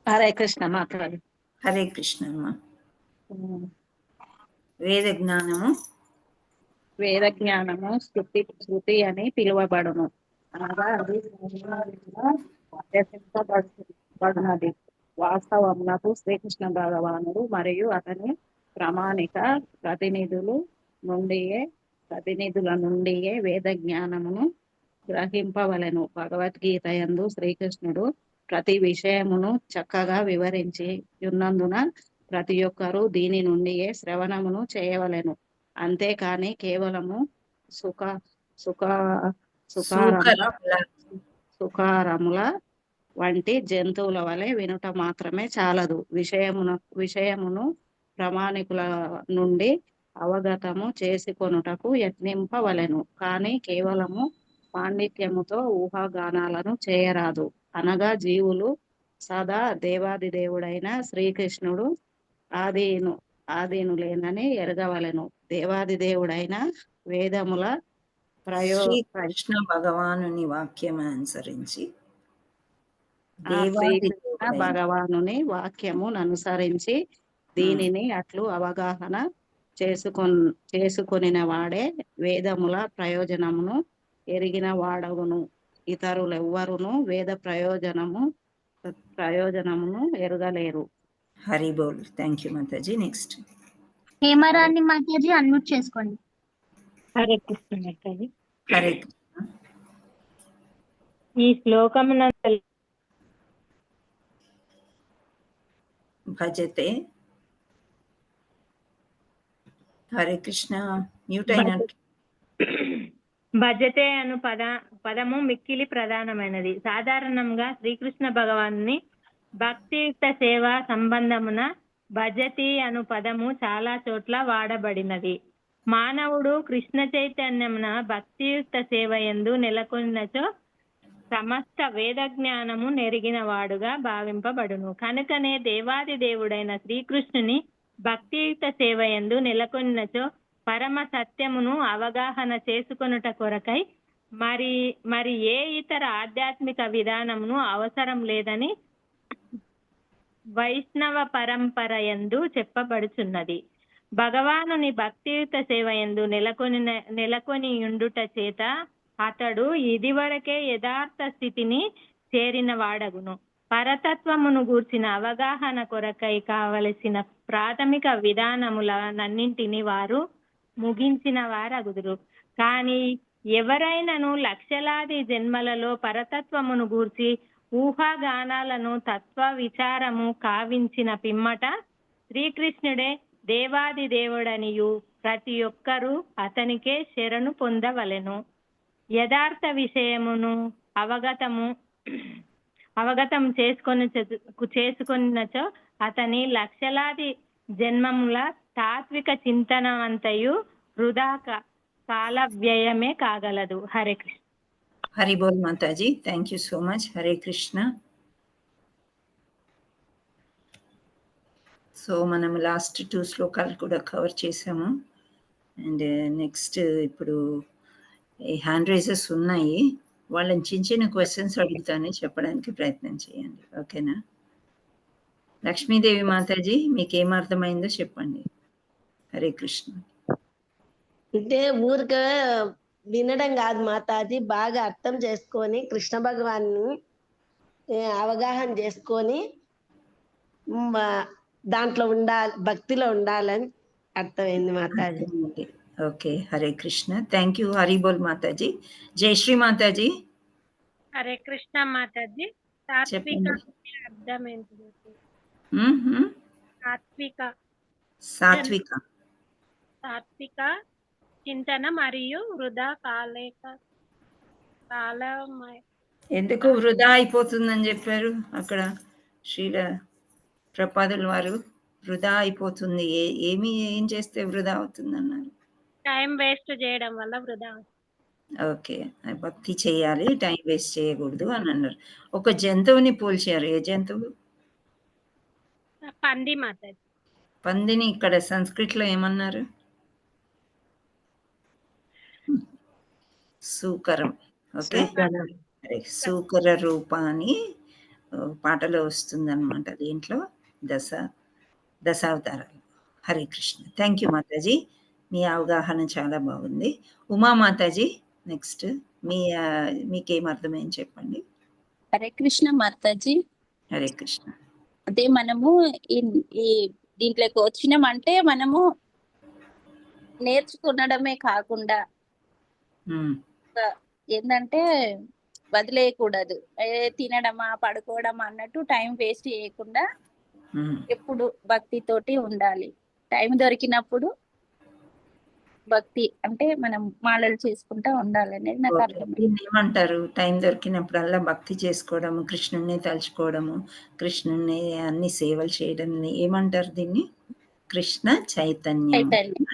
హరే కృష్ణ మాతాజీ. హరే కృష్ణ అమ్మా. వేద జ్ఞానము శృతి అని పిలువబడును. అనగా అది అభ్యసించబడినది. వాస్తవమునకు శ్రీకృష్ణ భగవానుడు మరియు అతని ప్రామాణిక ప్రతినిధుల నుండియే వేద జ్ఞానమును గ్రహింపవలెను. భగవద్గీత యందు శ్రీకృష్ణుడు ప్రతి విషయమును చక్కగా వివరించి ఉన్నందున ప్రతి ఒక్కరూ దీని నుండియే శ్రవణమును చేయవలెను. అంతేకాని కేవలము సుఖారముల వంటి జంతువుల వలె వినుట మాత్రమే చాలదు. విషయమును ప్రామాణికుల నుండి అవగతము చేసుకొనుటకు యత్నింపవలెను. కానీ కేవలము పాండిత్యముతో ఊహాగానాలను చేయరాదు. అనగా జీవులు సదా దేవాది దేవుడైన శ్రీకృష్ణుడు ఆదీనులేనని ఎరగవలెను. దేవాది దేవుడైన వేదముల శ్రీకృష్ణ భగవానుని వాక్యం అనుసరించి శ్రీకృష్ణ భగవానుని వాక్యమును అనుసరించి దీనిని అట్లు అవగాహన చేసుకొనిన వాడే వేదముల ప్రయోజనమును ఎరిగిన వాడగును. ఇతరులెవ్వరును వేద ప్రయోజనమును ఎరగలేరు. హరి బోల్. థ్యాంక్ యూ మాతాజీ. నెక్స్ట్ హేమరాణి మాతాజీ అన్మ్యూట్ చేసుకోండి. హరే కృష్ణ మాతాజీ. హరే కృష్ణ. ఈ శ్లోకమునందు భజతే. హరే కృష్ణ. మ్యూట్ అయినట్టు. భజతే అను పదము మిక్కిలి ప్రధానమైనది. సాధారణంగా శ్రీకృష్ణ భగవాన్ని భక్తియుక్త సేవా సంబంధమున భజతి అను పదము చాలా చోట్ల వాడబడినది. మానవుడు కృష్ణ చైతన్యమున భక్తియుక్త సేవ యందు నెలకొన్నచో సమస్త వేద జ్ఞానము నెరిగిన వాడుగా భావింపబడును. కనుకనే దేవాది దేవుడైన శ్రీకృష్ణుని భక్తియుక్త సేవ యందు నెలకొన్నచో పరమ సత్యమును అవగాహన చేసుకొనుట కొరకై మరి ఏ ఇతర ఆధ్యాత్మిక విధానమును అవసరం లేదని వైష్ణవ పరంపర యందు చెప్పబడుచున్నది. భగవానుని భక్తియుత సేవ యందు నెలకొని ఉండుట చేత అతడు ఇదివరకే యథార్థ స్థితిని చేరిన వాడగును. పరతత్వమును గూర్చిన అవగాహన కొరకై కావలసిన ప్రాథమిక విధానములన్నింటినీ వారు ముగించిన వారగుదురు. కానీ ఎవరైనను లక్షలాది జన్మలలో పరతత్వమును గూర్చి ఊహాగానాలను తత్వ విచారము కావించిన పిమ్మట శ్రీకృష్ణుడే దేవాది దేవుడనియు ప్రతి ఒక్కరూ అతనికే శరణు పొందవలెను. యథార్థ విషయమును అవగతం చేసుకొనినచో అతని లక్షలాది జన్మముల తాత్విక చింతనమంతయు వృధా కాల వ్యయమే కాగలదు. హరే కృష్ణ. హరి బోల్ Mataji. Thank you so much. Hare Krishna. So మనం లాస్ట్ 2 శ్లోకాలు కూడా కవర్ చేసాము. అండ్ నెక్స్ట్ ఇప్పుడు హ్యాండ్ రైజెస్ ఉన్నాయి. వాళ్ళని చిన్న చిన్న క్వశ్చన్స్ అడుగుతాను, చెప్పడానికి ప్రయత్నం చేయండి. ఓకేనా? లక్ష్మీదేవి మాతాజీ, మీకు ఏం అర్థమైందో చెప్పండి. హరే కృష్ణ. అంటే ఊరికే వినడం కాదు మాతాజీ, బాగా అర్థం చేసుకొని కృష్ణ భగవాన్ని అవగాహన చేసుకొని దాంట్లో ఉండాలి, భక్తిలో ఉండాలని అర్థమైంది మాతాజీ. Okay. Hare Krishna. Thank you. Hari బోల్ మాతాజీ. జయశ్రీ మాతాజీ. హరే కృష్ణ మాతాజీ. సాత్విక అర్థం ఏంటి? సాత్విక చింతన మరియు వృధా ఎందుకు వృధా అయిపోతుందని చెప్పారు అక్కడ శ్రీల ప్రపాదుల వారు? వృధా అయిపోతుంది, ఏం చేస్తే వృధా అవుతుంది అన్నారు? టైం వేస్ట్ చేయడం వల్ల వృధా. ఓకే. భక్తి చేయాలి, టైం వేస్ట్ చేయకూడదు అని అన్నారు. ఒక జంతువుని పోల్చారు. ఏ జంతువు? పంది మాతాజీ. పందిని ఇక్కడ సంస్కృతిలో ఏమన్నారు? సూకరం. ఓకే. సూకర రూపాన్ని పాటలో వస్తుందన్నమాట. దీంట్లో దశావతారాలు. హరే కృష్ణ. థ్యాంక్ యూ మాతాజీ. మీ అవగాహన చాలా బాగుంది. ఉమా మాతాజీ నెక్స్ట్. మీకేం అర్థమైంది చెప్పండి. హరే కృష్ణ మాతాజీ. హరే కృష్ణ. అదే మనము ఈ దీంట్లోకి వచ్చినామంటే మనము నేర్చుకునడమే కాకుండా ఏంటంటే వదిలేయకూడదు. తినడమా పడుకోవడమా అన్నట్టు టైం వేస్ట్ చేయకుండా ఎప్పుడు భక్తితోటి ఉండాలి. టైం దొరికినప్పుడు భక్తి అంటే మనం మాలలు చేసుకుంటా ఉండాలనేది నాకు అర్థమైంది. ఏమంటారు? టైం దొరికినప్పుడల్లా భక్తి చేసుకోవడము, కృష్ణుని తలుచుకోవడము, కృష్ణుని అన్ని సేవలు చేయడం, ఏమంటారు దీన్ని? కృష్ణ చైతన్యం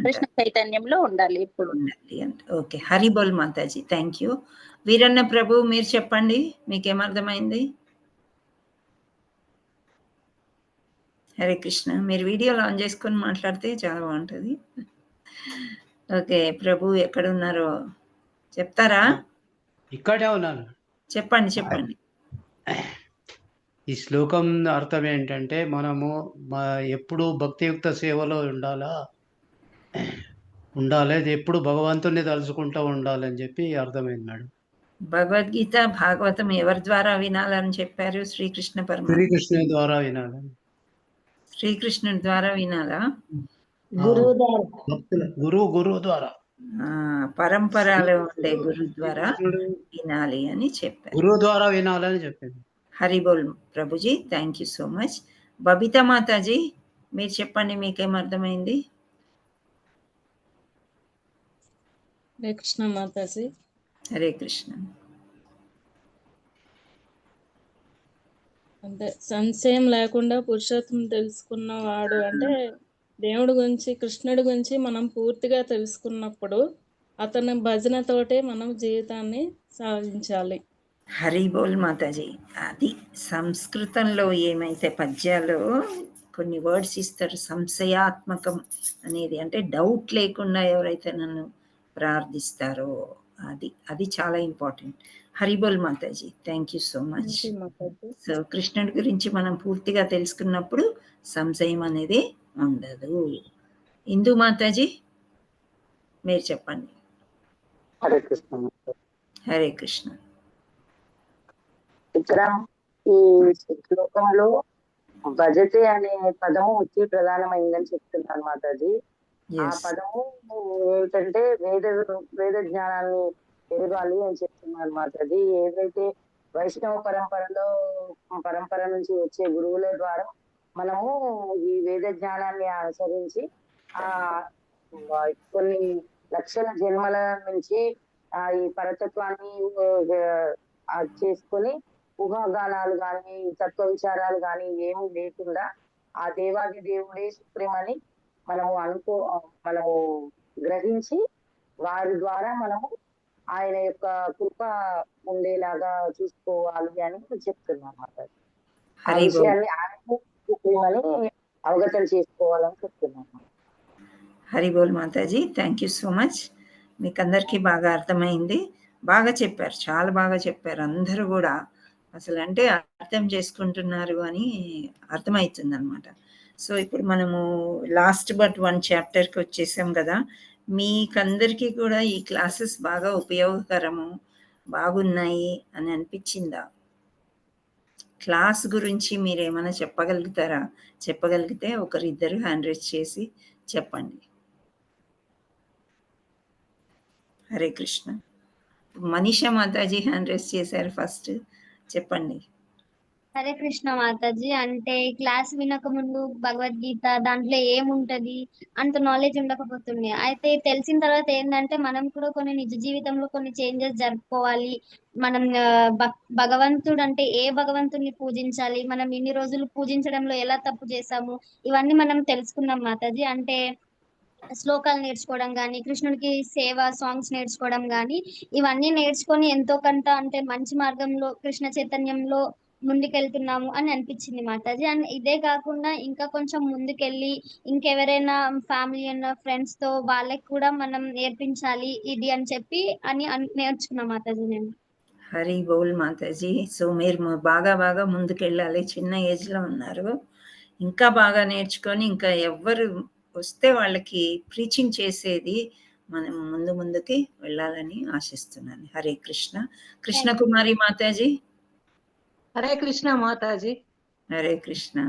కృష్ణ చైతన్యంలో ఉండాలి ఇప్పుడు. ఉండాలి అంటే. Okay, Hari boll Mataji, thank you. Veeranna ప్రభు మీరు చెప్పండి, మీకేమర్థమైంది? హరే కృష్ణ. మీరు వీడియోలో ఆన్ చేసుకొని మాట్లాడితే చాలా బాగుంటుంది. ఓకే, ప్రభు ఎక్కడున్నారో చెప్తారా? ఇక్కడే ఉన్నాను. చెప్పండి. ఈ శ్లోకం అర్థం ఏంటంటే మనము ఎప్పుడు భక్తియుక్త సేవలో ఉండాలి, ఎప్పుడు భగవంతుని తలుచుకుంటూ ఉండాలని చెప్పి అర్థమైంది మేడం. భగవద్గీత భాగవతం ఎవరి ద్వారా వినాలని చెప్పారు? శ్రీకృష్ణ పరమాత్మ. శ్రీకృష్ణుని ద్వారా వినాలని. శ్రీకృష్ణుడి ద్వారా వినాలా? గురువు ద్వారా, పరంపరలో ఉండే గురు ద్వారా వినాలి అని చెప్పారు. గురువు ద్వారా వినాలని చెప్పింది. హరి బోల్ Prabhuji, thank you so much. Babita Mataji మీరు చెప్పండి, మీకేం అర్థమైంది? హరే కృష్ణ మాతాజీ. హరే కృష్ణ. అంటే సంశయం లేకుండా పురుషోత్తం తెలుసుకున్నవాడు అంటే దేవుడి గురించి, కృష్ణుడి గురించి మనం పూర్తిగా తెలుసుకున్నప్పుడు అతని భజనతోటే మనం జీవితాన్ని సాగించాలి. హరి బోల్ మాతాజీ. అది సంస్కృతంలో ఏమైతే పద్యాలు కొన్ని వర్డ్స్ ఇస్తారు, సంశయాత్మకం అనేది, అంటే డౌట్ లేకుండా ఎవరైతే నన్ను ప్రార్థిస్తారో అది చాలా important. Hari boll Mataji, thank you so much. So కృష్ణుడి గురించి మనం పూర్తిగా తెలుసుకున్నప్పుడు సంశయం అనేది ఉండదు. ఇందు మాతాజీ మీరు చెప్పండి. హరే కృష్ణ. హరే కృష్ణ. ఇక్కడ ఈ శ్లోకంలో భజతే అనే పదము వచ్చి ప్రధానమైందని చెప్తున్నాను మాతాజీ. ఆ పదము ఏంటంటే వేద జ్ఞానాన్ని ఎరగాలి అని చెప్తున్నారు మాతాజీ. ఏదైతే వైష్ణవ పరంపర నుంచి వచ్చే గురువుల ద్వారా మనము ఈ వేద జ్ఞానాన్ని అనుసరించి కొన్ని లక్షల జన్మల నుంచి ఈ పరతత్వాన్ని చేసుకొని ఊహాగానాలు కానీ తత్వ విచారాలు కానీ ఏమి లేకుండా ఆ దేవాది దేవుడే సుప్రీమని మనము గ్రహించి వారి ద్వారా మనము ఆయన యొక్క కృప ఉండేలాగా చూసుకోవాలి అని చెప్తున్నాం అన్నమాట. ఆ విషయాన్ని ఆయన సుప్రీమని అవగతం చేసుకోవాలని చెప్తున్నాను. హరి బోల్ Mataji, thank you so much. మీకు అందరికీ బాగా అర్థమైంది, బాగా చెప్పారు, చాలా బాగా చెప్పారు. అందరూ కూడా అసలు అంటే అర్థం చేసుకుంటున్నారు అని అర్థమవుతుంది అనమాట. సో ఇప్పుడు మనము లాస్ట్ బట్ 1 చాప్టర్కి వచ్చేసాం కదా. మీకందరికీ కూడా ఈ క్లాసెస్ బాగా ఉపయోగకరము, బాగున్నాయి అని అనిపించిందా? క్లాస్ గురించి మీరు ఏమైనా చెప్పగలుగుతారా? చెప్పగలిగితే ఒకరిద్దరు హ్యాండ్ రైజ్ చేసి చెప్పండి. హరే కృష్ణ. మనీషా మాతాజీ హ్యాండ్ రైజ్ చేశారు ఫస్ట్, చెప్పండి. హరే కృష్ణ మాతాజీ. అంటే క్లాస్ వినక ముందు భగవద్గీత దాంట్లో ఏముంటది అంత నాలెడ్జ్ ఉండకపోతుండే. అయితే తెలిసిన తర్వాత ఏంటంటే మనం కూడా కొన్ని నిజ జీవితంలో కొన్ని చేంజెస్ జరుపుకోవాలి. మనం భగవంతుడు అంటే ఏ భగవంతుడిని పూజించాలి, మనం ఇన్ని రోజులు పూజించడంలో ఎలా తప్పు చేసాము, ఇవన్నీ మనం తెలుసుకున్నాం మాతాజీ. అంటే శ్లోకాలు నేర్చుకోవడం కానీ, కృష్ణుడికి సేవ సాంగ్స్ నేర్చుకోవడం కానీ, ఇవన్నీ నేర్చుకొని ఎంతో కొంత అంటే మంచి మార్గంలో కృష్ణ చైతన్యంలో ముందుకెళ్తున్నాము అని అనిపించింది మాతాజీ. అండ్ ఇదే కాకుండా ఇంకా కొంచెం ముందుకెళ్ళి ఇంకెవరైనా ఫ్యామిలీ అన్న ఫ్రెండ్స్ తో వాళ్ళకి కూడా మనం నేర్పించాలి ఇది అని చెప్పి నేర్చుకున్నాం మాతాజీ నేను. హరి బోల్ మాతాజీ. సో మీరు బాగా ముందుకెళ్ళాలి, చిన్న ఏజ్లో ఉన్నారు, ఇంకా బాగా నేర్చుకొని ఇంకా ఎవరు వస్తే వాళ్ళకి ప్రీచింగ్ చేసేది మనం ముందుకి వెళ్ళాలని ఆశిస్తున్నాను. హరే కృష్ణ. కృష్ణ కుమారి మాతాజీ. హరే కృష్ణ మాతాజీ. హరే కృష్ణ.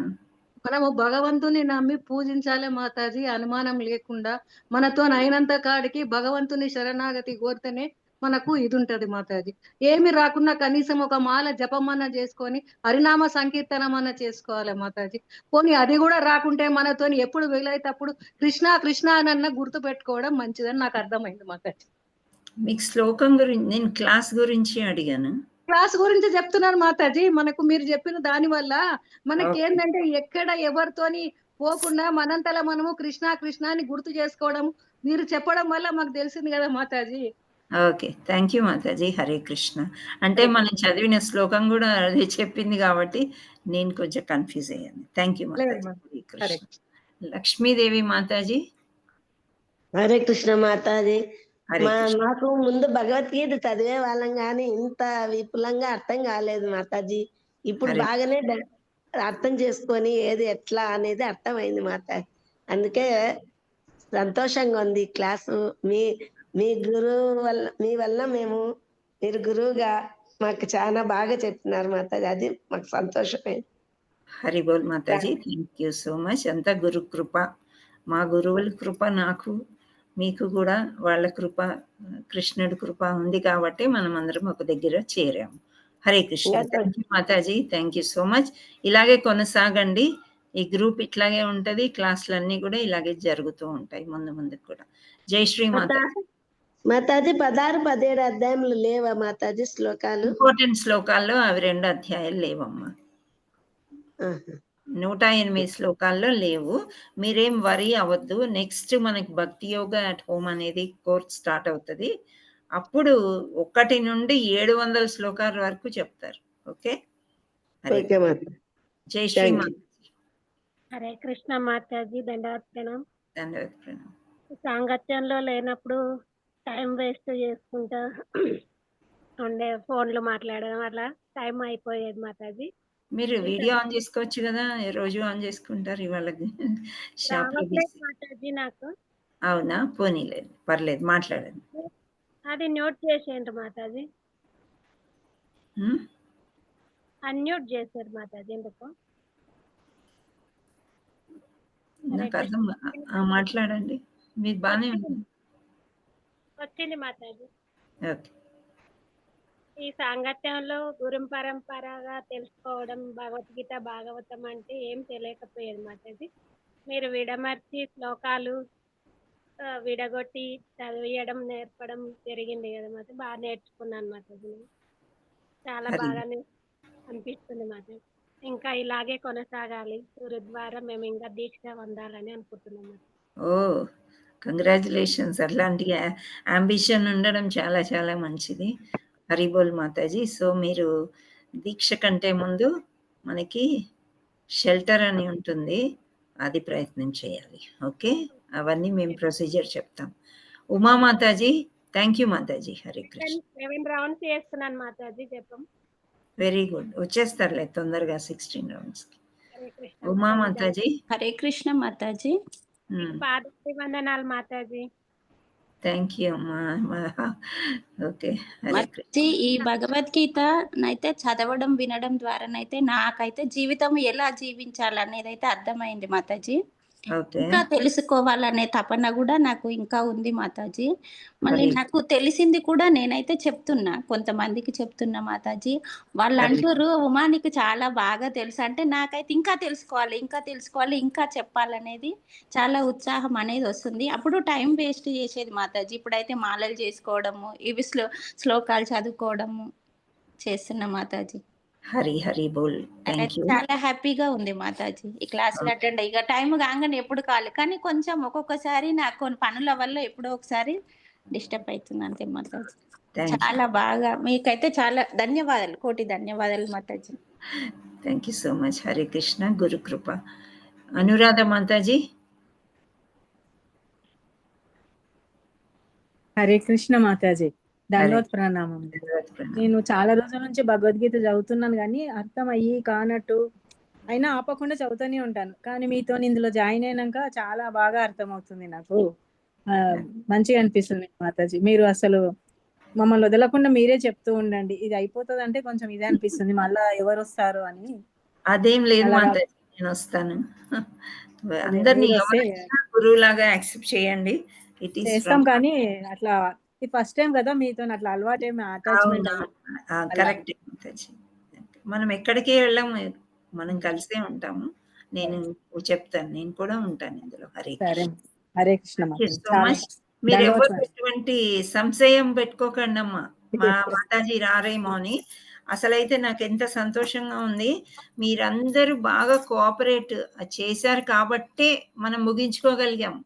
మనము భగవంతుని నమ్మి పూజించాలి మాతాజీ, అనుమానం లేకుండా. మనతో అయినంత కాడికి భగవంతుని శరణాగతి కోరితేనే మనకు ఇది ఉంటది మాతాజీ. ఏమి రాకున్నా కనీసం ఒక మాల జపమన్న చేసుకొని హరినామ సంకీర్తనమన్న చేసుకోవాలి మాతాజీ. పోనీ అది కూడా రాకుంటే మనతో ఎప్పుడు వీలైతే అప్పుడు కృష్ణ కృష్ణ అనన్న గుర్తు పెట్టుకోవడం మంచిదని నాకు అర్థమైంది మాతాజీ. మీకు శ్లోకం గురించి నేను క్లాస్ గురించి అడిగాను. క్లాస్ గురించి చెప్తున్నాను మాతాజీ. మనకు మీరు చెప్పిన దాని వల్ల మనకి ఏంటంటే ఎక్కడ ఎవరితోని పోకుండా మనంతలా మనము కృష్ణ కృష్ణ అని గుర్తు చేసుకోవడం మీరు చెప్పడం వల్ల మాకు తెలిసింది కదా మాతాజీ. ఓకే. థ్యాంక్ యూ మాతాజీ. హరే కృష్ణ. అంటే మనం చదివిన శ్లోకం గూడా అదే చెప్పింది కాబట్టి నేను కొంచెం కన్‌ఫ్యూజ్ అయ్యాను. థ్యాంక్ యూ లేదు మాతాజీ. హరే హరే కృష్ణ. లక్ష్మీదేవి మాతాజీ. హరే కృష్ణ మాతాజీ. హరే కృష్ణ. మాకు ముందు భగవద్గీత చదివే వాళ్ళం కానీ ఇంత విపులంగా అర్థం కాలేదు మాతాజీ. ఇప్పుడు హరే బాగానే అర్థం చేసుకొని ఏది ఎట్లా అనేది అర్థమైంది మాతాజీ. అందుకే సంతోషంగా ఉంది ఈ క్లాసు. మీ గురువు వల్ల మీ వల్ల మీరు గురువుగా మాకు చాలా బాగా చెప్తున్నారు మాతాజీ. అది మాకు సంతోషమే. హరి బోల్ Mataji. Thank you so much. అంతా గురు కృప. మా గురువుల కృప నాకు, మీకు కూడా వాళ్ళ కృప, కృష్ణుడి కృప ఉంది కాబట్టి మనం అందరం ఒక దగ్గర చేరాము. హరే కృష్ణ. థ్యాంక్ యూ మాతాజీ. Thank you so much. ఇలాగే కొనసాగండి. ఈ గ్రూప్ ఇట్లాగే ఉంటది. క్లాసులన్నీ కూడా ఇలాగే జరుగుతూ ఉంటాయి ముందు ముందుకు కూడా. జై శ్రీ మాతాజీ. మాతాజీ 16, 17 అధ్యాయములు లేవా మాతాజీ శ్లోకాలు? ఇంపార్టెంట్ శ్లోకాల్లో అవి 2 అధ్యాయాలు లేవమ్మా. 108 శ్లోకాల్లో లేవు. మీరేం వరీ అవ్వద్దు. నెక్స్ట్ మనకి భక్తి యోగ అట్ హోమ్ అనేది కోర్స్ స్టార్ట్ అవుతుంది. అప్పుడు 1 నుండి 700 శ్లోకాల వరకు చెప్తారు. ఓకే. హరే జై శ్రీ మాతాజీ. హరే కృష్ణ మాతాజీ. దండవత్ ప్రణాం. ధన్యవాద ప్రణాం. సాంగత్యంలో లేనప్పుడు టైం వేస్ట్ చేసుకుంటా ఉండే ఫోన్లు మాట్లాడడం వల్ల టైం అయిపోయేది మాతాజీ. మీరు వీడియో ఆన్ చేసుకోవచ్చు కదా. రోజు ఆన్ చేసుకుంటారు. ఇవాళ షాప్లో రావట్లేదు మాతాజీ నాకు. అవునా? పోనీలేదు, పర్లేదు, మాట్లాడండి. అది న్యూట్ చేసేయండి మాతాజీ. అన్మ్యూట్ చేశారు మాతాజీ. ఎందుకు? నాకు అర్థం మాట్లాడండి. మీరు బాగానే ఉంది. వచ్చింది మాతాజీ. ఓకే. ఈ సాంగత్యంలో గురు పరంపరగా తెలుసుకోవడం భగవద్గీత భాగవతం అంటే ఏం తెలియకపోయేది మాతాజీ. మీరు విడమర్చి శ్లోకాలు విడగొట్టి చదివేయడం నేర్పడం జరిగింది కదా మాతాజీ. బాగా నేర్చుకున్నాను మాతాజీ. చాలా బాగా అనిపిస్తుంది మాతాజీ. ఇంకా ఇలాగే కొనసాగాలి. గురు ద్వారా మేము ఇంకా దీక్ష పొందాలని అనుకుంటున్నాం. ఓ, కంగ్రాచులేషన్స్. అట్లాంటి అంబిషన్ ఉండడం చాలా చాలా మంచిది. హరిబోల్ మాతాజీ. సో మీరు దీక్ష కంటే ముందు మనకి షెల్టర్ అని ఉంటుంది, అది ప్రయత్నం చేయాలి. ఓకే. అవన్నీ మేము ప్రొసీజర్ చెప్తాం. ఉమా మాతాజీ. థ్యాంక్ యూ మాతాజీ. హరే కృష్ణ. 7 రౌండ్స్ చేస్తున్నాను మాతాజీ జపం. Very good. వచ్చేస్తారులే తొందరగా 16 రౌండ్స్. ఉమా మాతాజీ. హరే కృష్ణ మాతాజీ. పాదాభివందనాలు మాతాజీ. థ్యాంక్ యూ అమ్మా. ఓకే. మాతాజీ, ఈ భగవద్గీత నైతే చదవడం వినడం ద్వారానైతే నాకైతే జీవితం ఎలా జీవించాలనేది అయితే అర్థమైంది మాతాజీ. ఇంకా తెలుసుకోవాలనే తపన కూడా నాకు ఇంకా ఉంది మాతాజీ. మళ్ళీ నాకు తెలిసింది కూడా నేనైతే చెప్తున్నా, కొంతమందికి చెప్తున్నా మాతాజీ. వాళ్ళు అంటారు ఉమానికి చాలా బాగా తెలుసు అంటే నాకైతే ఇంకా తెలుసుకోవాలి ఇంకా చెప్పాలనేది చాలా ఉత్సాహం అనేది వస్తుంది. అప్పుడు టైం వేస్ట్ చేసేది మాతాజీ. ఇప్పుడైతే మాలలు చేసుకోవడము, ఇవి శ్లోకాలు చదువుకోవడము చేస్తున్నా మాతాజీ. హరి హరి బోల్. Thank you. చాలా హ్యాపీగా ఉంది మాతాజీ ఈ క్లాసులు అటెండ్ అయ్యి. టైం కాగానే ఎప్పుడు కాలేదు కానీ కొంచెం ఒక్కొక్కసారి నాకు కొన్ని పనుల వల్ల ఎప్పుడో ఒకసారి డిస్టర్బ్ అవుతుంది అంతే మాతాజీ. చాలా బాగా మీకైతే చాలా ధన్యవాదాలు, కోటి ధన్యవాదాలు మాతాజీ. Thank you so much. Hare Krishna. గురు కృప. అనురాధ మాతాజీ. హరే కృష్ణ మాతాజీ. దండవత్ ప్రణామం. నేను చాలా రోజుల నుంచి భగవద్గీత చదువుతున్నాను కానీ అర్థం అయ్యి కానట్టు అయినా ఆపకుండా చదువుతూనే ఉంటాను. కానీ మీతో ఇందులో జాయిన్ అయినాక చాలా బాగా అర్థం అవుతుంది. నాకు మంచిగా అనిపిస్తుంది మాతాజీ. మీరు అసలు మమ్మల్ని వదలకుండా మీరే చెప్తూ ఉండండి. ఇది అయిపోతుంది అంటే కొంచెం ఇదే అనిపిస్తుంది, మళ్ళా ఎవరు వస్తారు అని. అదేం లేదు మాతాజీ, నేను వస్తాను. అందరినీ గురువులాగా యాక్సెప్ట్ చేయండి. చేస్తాం కానీ అట్లా ఫస్ట్ టైం కదా మీతో అట్లా అలవాటు ఏమి అటాచ్మెంట్. కరెక్ట్. మనం ఎక్కడికి వెళ్ళాము, మనం కలిసే ఉంటాము. నేను చెప్తాను, నేను కూడా ఉంటాను ఇందులో. హరే హరే కృష్ణ. మీరు ఎవరు ఎటువంటి సంశయం పెట్టుకోకండి అమ్మా. మా మాతాజీ రారేమో అని. అసలైతే నాకెంత సంతోషంగా ఉంది. మీరందరూ బాగా కోఆపరేట్ చేశారు కాబట్టే మనం ముగించుకోగలిగాం.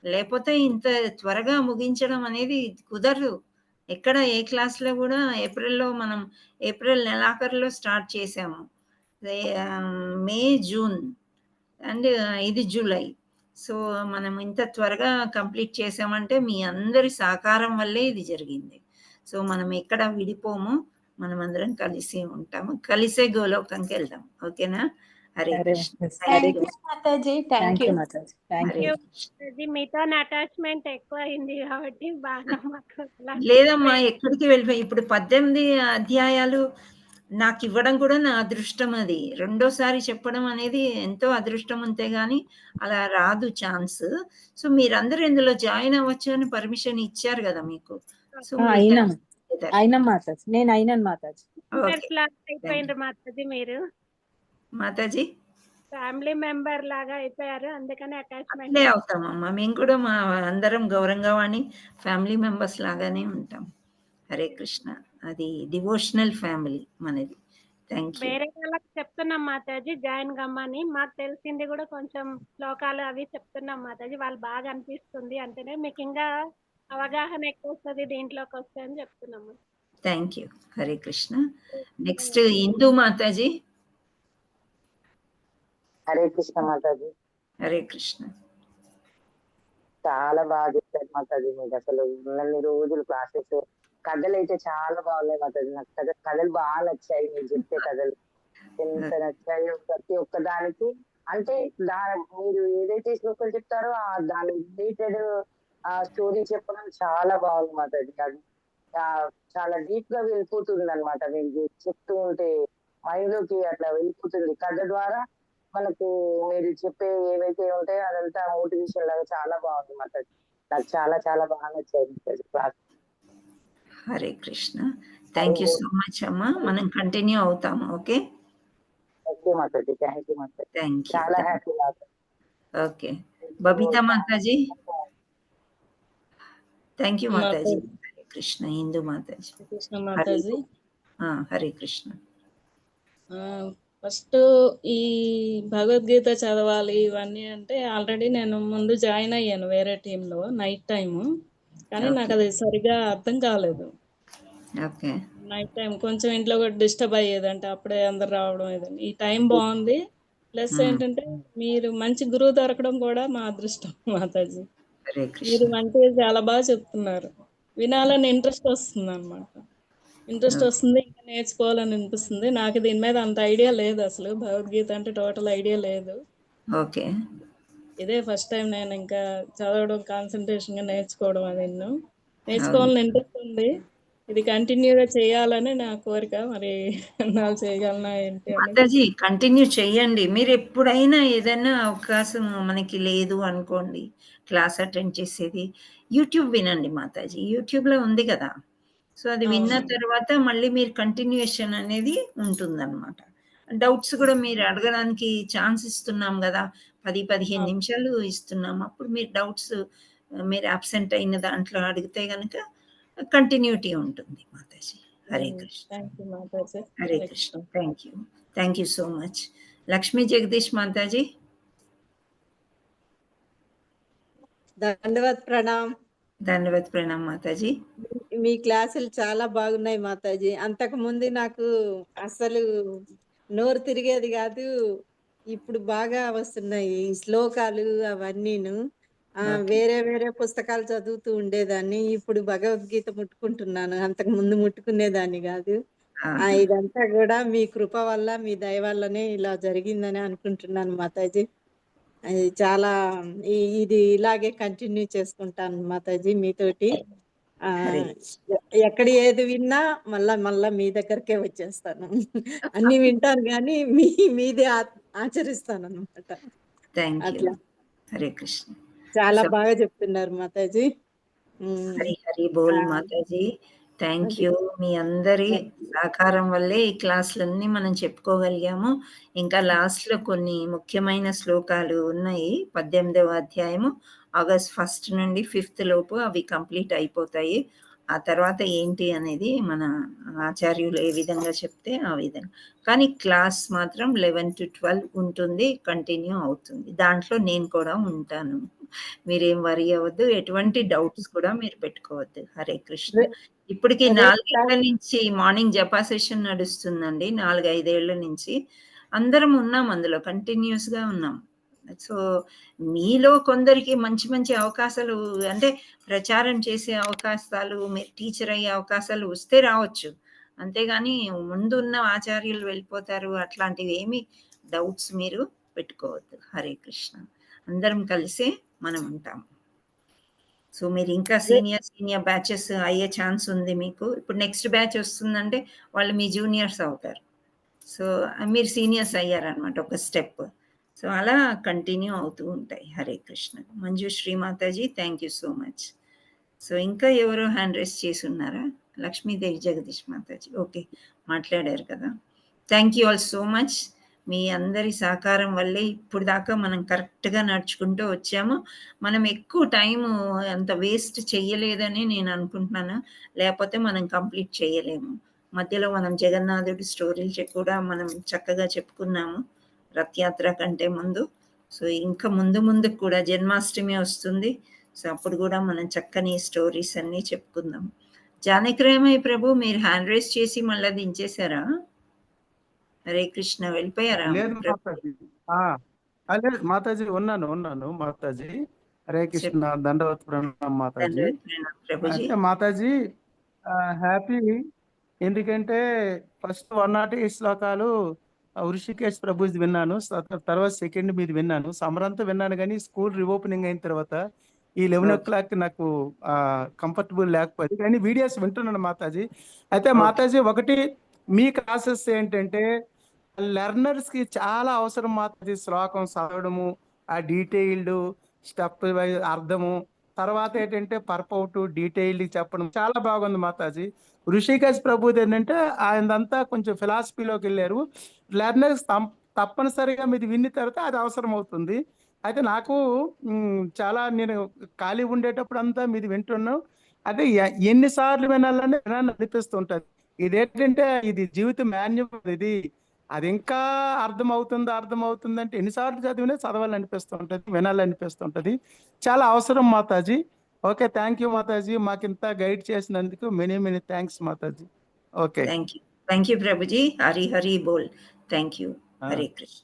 లేపోతే ఇంత త్వరగా ముగించడం అనేది కుదరదు. ఎక్కడ ఏ క్లాస్‌లో గూడా ఏప్రిల్ నెలాఖరులో స్టార్ట్ చేశాము. మే, జూన్ అండ్ ఇది జూలై. సో, మనం ఇంత త్వరగా కంప్లీట్ చేశామంటే మీ అందరి సహకారం వల్లే ఇది జరిగింది. సో, మనం ఎక్కడ విడిపోము. మనమందరం కలిసి ఉంటాము. కలిసే గోలోకంకెళ్దాం. ఓకేనా? హరే సరే Krishna. Miss. Thank Hare you. Krishna. Mataji. Thank thank you. You మాతాజీ. Thank Hare you. కృష్ణ. మాతాజీ మీతోని అటాచ్మెంట్ ఎక్కువ అయింది కాబట్టి బాగా మాకు లేదమ్మా, ఎక్కడికి వెళ్ళిపోయి ఇప్పుడు 18 అధ్యాయాలు నాకివ్వడం కూడా నా అదృష్టం అది. రెండోసారి చెప్పడం అనేది ఎంతో అదృష్టం ఉంటే గాని అలా రాదు ఛాన్స్. సో, మీరందరూ ఇందులో జాయిన్ అవ్వచ్చు అని పర్మిషన్ ఇచ్చారు గదా మీకు. సో, ఆ! వీ అయినాం. Have together. అయినాం మాతాజీ. నేను అయినాను మాతాజీ. ఓకే. లాగా థాంక్ యూ. అయిపోయిండ్రు మాతాజీ మీరు. మాతాజీ ఫ్యామిలీ మెంబర్ లాగా అయిపోయారు. అందుకని అటాచ్మెంట్ అట్లే అవుతామమ్మా. మేము కూడా మా అందరం గౌరంగవాణి ఫ్యామిలీ మెంబర్స్ లాగానే ఉంటాం. హరే కృష్ణ. అది డివోషనల్ ఫ్యామిలీ మనది. Thank you. వేరే వాళ్ళకి చెప్తున్నాం మాతాజీ జాయిన్ కమ్మని. మాకు తెలిసింది కూడా కొంచెం శ్లోకాలు అవి చెప్తున్నాం మాతాజీ. వాళ్ళు బాగా అనిపిస్తుంది అంటేనే మీకు ఇంకా అవగాహన ఎక్కువ వస్తుంది దీంట్లోకి వస్తే అని చెప్తున్నాము. Thank you. Hare Krishna. Next Indu Mataji. Hare Krishna మాతాజీ. హరే కృష్ణ. చాలా బాగా చెప్పారు మాతాజీ. మీకు అసలు ఉన్నన్ని రోజులు క్లాసెస్ కథలు అయితే చాలా బాగున్నాయి మాతాజీ. నాకు కథలు బాగా నచ్చాయి. మీరు చెప్పే కథలు ఎంత నచ్చాయో ప్రతి ఒక్క దానికి. అంటే మీరు ఏదైతే శ్లోకాలు చెప్తారో దాని రిలేటెడ్ స్టోరీ చెప్పడం చాలా బాగుంది మాతాజీ. అది చాలా డీప్ గా వెళ్ళిపోతుంది అనమాట. మీరు చెప్తూ ఉంటే మైండ్ లోకి అట్లా వెళ్ళిపోతుంది. కథ ద్వారా మనకు మీరు చెప్పే ఏవైతే ఉంటాయో అదంతా మోటివేషన్ లాగా చాలా బాగుంది మాతాజీ. నాకు చాలా చాలా బాగా నచ్చాయి class. Hare Krishna. Thank you so much అమ్మా. మనం కంటిన్యూ అవుతాము. ఓకే. ఓకే మాతాజీ. థ్యాంక్ యూ మాతాజీ. Thank you. చాలా హ్యాపీ మాతాజీ. Okay. Babita Mataji. Thank you మాతాజీ. మాతాజీ. హరే కృష్ణ. హిందూ మాతాజీ. కృష్ణ హరే మాతాజీ. హరే కృష్ణ. ఫస్ట్ ఈ భగవద్గీత చదవాలి ఇవన్నీ అంటే ఆల్రెడీ నేను ముందు జాయిన్ అయ్యాను వేరే టీంలో నైట్ టైము. కానీ నాకు ఓకే. అది సరిగా అర్థం కాలేదు. ఓకే. నైట్ టైం కొంచెం ఇంట్లో కూడా డిస్టర్బ్ అయ్యేది. అంటే అప్పుడే అందరు రావడం ఏదని. ఈ టైం బాగుంది. ప్లస్ ఏంటంటే మీరు మంచి గురువు దొరకడం కూడా మా అదృష్టం మాతాజీ. హరే మీరు కృష్ణ. మంచిగా చాలా బాగా చెప్తున్నారు. వినాలని ఇంట్రెస్ట్ వస్తుంది అనమాట. Interest okay. వస్తుంది. ఇంకా నేర్చుకోవాలని అనిపిస్తుంది. నాకు దీని మీద అంత ఐడియా లేదు అసలు. భగవద్గీత అంటే టోటల్ ఐడియా లేదు. ఓకే. ఇదే ఫస్ట్ టైం నేను ఇంకా చదవడం, కాన్సంట్రేషన్‌గా నేర్చుకోవడం అది అవును. నేర్చుకోవాలని ఇంట్రెస్ట్ ఉంది. ఇది కంటిన్యూగా చేయాలని నా కోరిక. మరి ఎన్నాళ్ళు చేయగలనా ఏంటి అని. మాతాజీ కంటిన్యూ చెయ్యండి. మీరెప్పుడైనా ఏదైనా అవకాశం మనకి లేదు అనుకోండి, క్లాస్ అటెండ్ చేసేది, యూట్యూబ్ వినండి మాతాజీ. యూట్యూబ్‌లో ఉంది గదా! సో, అది విన్న అవును. తర్వాత మళ్ళీ మీరు కంటిన్యూయేషన్ అనేది ఉంటుందనమాట. డౌట్స్ కూడా మీరు అడగడానికి ఛాన్స్ ఇస్తున్నాం గదా! 10, 15 అవును. నిమిషాలు ఇస్తున్నాం. అప్పుడు మీరు డౌట్స్ మీరు అబ్సెంట్ అయిన దాంట్లో అడిగితే గనక కంటిన్యూటీ ఉంటుంది మాతాజీ. హరే కృష్ణ. థ్యాంక్ యూ మాతాజీ. Hare Hare Krishna. Krishna. Thank you. Thank you so much. Lakshmi Jagadish Mataji. దండవత్ ప్రణామ్. ధన్యవాద్ ప్రణామ్ మాతాజీ. మీ క్లాసులు చాలా బాగున్నాయి మాతాజీ. అంతకు ముందు నాకు అసలు నోరు తిరిగేది కాదు. ఇప్పుడు బాగా వస్తున్నాయి ఈ శ్లోకాలు అవన్నీను. ఓకే. వేరే వేరే పుస్తకాలు చదువుతూ ఉండేదాన్ని. ఇప్పుడు భగవద్గీత ముట్టుకుంటున్నాను. అంతకు ముందు ముట్టుకునేదాన్ని కాదు. ఆహా! ఇదంతా కూడా మీ కృప వల్ల, మీ దయ వల్లనే ఇలా జరిగిందని అనుకుంటున్నాను మాతాజీ. అది చాలా ఇది ఇలాగే కంటిన్యూ చేసుకుంటాను మాతాజీ మీతోటి. హరే ఎక్కడ ఏది విన్నా మళ్ళా మీ దగ్గరకే వచ్చేస్తాను. అన్ని వింటాను కానీ మీదే ఆచరిస్తాను అనమాట. Thank you. అట్లా హరే కృష్ణ. చాలా సో, బాగా చెప్తున్నారు మాతాజీ. హరి హరి బోల్ ఆ, మాతాజీ. థ్యాంక్ అది యూ. మీ అందరి సహకారం వల్లే ఈ క్లాసులన్నీ మనం చెప్పుకోగలిగాము. ఇంకా లాస్ట్‌లో కొన్ని ముఖ్యమైన శ్లోకాలు ఉన్నాయి. 18వ అధ్యాయము ఆగస్ట్ 1 నుండి 5 లోపు అవి కంప్లీట్ అయిపోతాయి. ఆ తర్వాత ఏంటి అనేది మన ఆచార్యులు ఏ విధంగా చెప్తే ఆ విధంగా. కానీ క్లాస్ మాత్రం 11 to 12 ఉంటుంది. కంటిన్యూ అవుతుంది. దాంట్లో నేను కూడా ఉంటాను. మీరేం వరీ అవ్వద్దు. ఎటువంటి డౌట్స్ కూడా మీరు పెట్టుకోవద్దు. హరే కృష్ణ. ఇప్పటికి 4 ఏళ్ల నుంచి మార్నింగ్ జపా సెషన్ నడుస్తుందండి. 4, 5 ఏళ్ల నుంచి. అందరం ఉన్నాం అందులో. కంటిన్యూయస్‌గా ఉన్నాం. సో, మీలో కొందరికి మంచి మంచి అవకాశాలు అంటే ప్రచారం చేసే అవకాశాలు, మీరు టీచర్ అయ్యే అవకాశాలు వస్తే రావచ్చు. అంతేగాని ముందున్న ఆచార్యులు వెళ్ళిపోతారు అట్లాంటివి ఏమి డౌట్స్ మీరు పెట్టుకోవద్దు. హరే కృష్ణ. అందరం కలిసే మనం ఉంటాం. సో, మీరు ఇంకా సీనియర్ బ్యాచెస్ అయ్యే ఛాన్స్ ఉంది మీకు. ఇప్పుడు నెక్స్ట్ బ్యాచ్ వస్తుందంటే వాళ్ళు మీ జూనియర్స్ అవుతారు. సో, మీరు సీనియర్స్ అయ్యారనమాట ఒక స్టెప్. సో, అలా కంటిన్యూ అవుతూ ఉంటాయి. Hare Krishna. Manjushree Mataji thank you so much. So, ఇంకా ఎవరో హ్యాండ్ రైజ్ చేసి ఉన్నారా? లక్ష్మీదేవి జగదీష్ మాతాజీ. ఓకే, మాట్లాడారు కదా. Thank you all so much. మీ అందరి సహకారం వల్లే ఇప్పుడు దాకా మనం కరెక్ట్‌గా నడుచుకుంటూ వచ్చాము. మనం ఎక్కువ టైము అంత వేస్ట్ చెయ్యలేదని నేను అనుకుంటున్నాను. లేపోతే మనం కంప్లీట్ చేయలేము. మధ్యలో మనం జగన్నాథుడి స్టోరీలు కూడా మనం చక్కగా చెప్పుకున్నాము. రథయాత్ర కంటే ముందు. సో, ఇంకా ముందుకు కూడా జన్మాష్టమి వస్తుంది. సో, అప్పుడు కూడా మనం చక్కని స్టోరీస్ అన్నీ చెప్పుకుందాం. జానకిరామయ్య ప్రభు మీరు హ్యాండ్ రైజ్ చేసి మళ్ళా దించేశారా? హరే కృష్ణ. వెళ్ళిపోయారా? లేదు మాతాజీ. లేదు మాతాజీ, ఉన్నాను మాతాజీ. హరే కృష్ణ. దండవత్ ప్రణామం మాతాజీ. అయితే మాతాజీ హ్యాపీ. ఎందుకంటే ఫస్ట్ 108 శ్లోకాలు ఋషికేశ్ ప్రభుజీ విన్నాను. తర్వాత సెకండ్ మీది విన్నాను. సమరంతా విన్నాను, కానీ స్కూల్ రీఓపెనింగ్ అయిన తర్వాత ఈ 11 o'clock నాకు కంఫర్టబుల్ లేకపోయింది, కానీ వీడియోస్ వింటున్నాను మాతాజీ. అయితే మాతాజీ ఒకటి మీ క్లాసెస్ ఏంటంటే లెర్నర్స్ కి చాలా అవసరం మాతాజీ. శ్లోకం చదవడము, ఆ డీటెయిల్డ్ స్టెప్ వైజ్ అర్థము, తర్వాత ఏంటంటే పర్పౌట్ డీటెయిల్డ్ చెప్పడం చాలా బాగుంది మాతాజీ. ఋషికేశ్ ప్రభుది ఏంటంటే ఆయనంతా కొంచెం ఫిలాసఫీలోకి వెళ్ళారు. లెర్నర్స్ తప్పనిసరిగా మీది విన్న తర్వాత అది అవసరం అవుతుంది. అయితే నాకు చాలా నేను ఖాళీ ఉండేటప్పుడు అంతా మీది వింటున్నాం. అదే ఎన్నిసార్లు వినాలని అనిపిస్తుంటది. ఇదేంటంటే ఇది జీవిత మాన్యువల్. ఇది అది ఇంకా అర్థం అవుతుంది అంటే ఎన్నిసార్లు చదివినా చదవాలనిపిస్తుంటది, వినాలనిపిస్తుంటది. చాలా అవసరం మాతాజీ. ఓకే, థ్యాంక్ యూ మాతాజీ. మాకు ఇంత గైడ్ చేసినందుకు మెనీ థ్యాంక్స్ మాతాజీ. ఓకే, థ్యాంక్ యూ ప్రభుజీ. హరి హరి బోల్. Thank you. హరే కృష్ణ.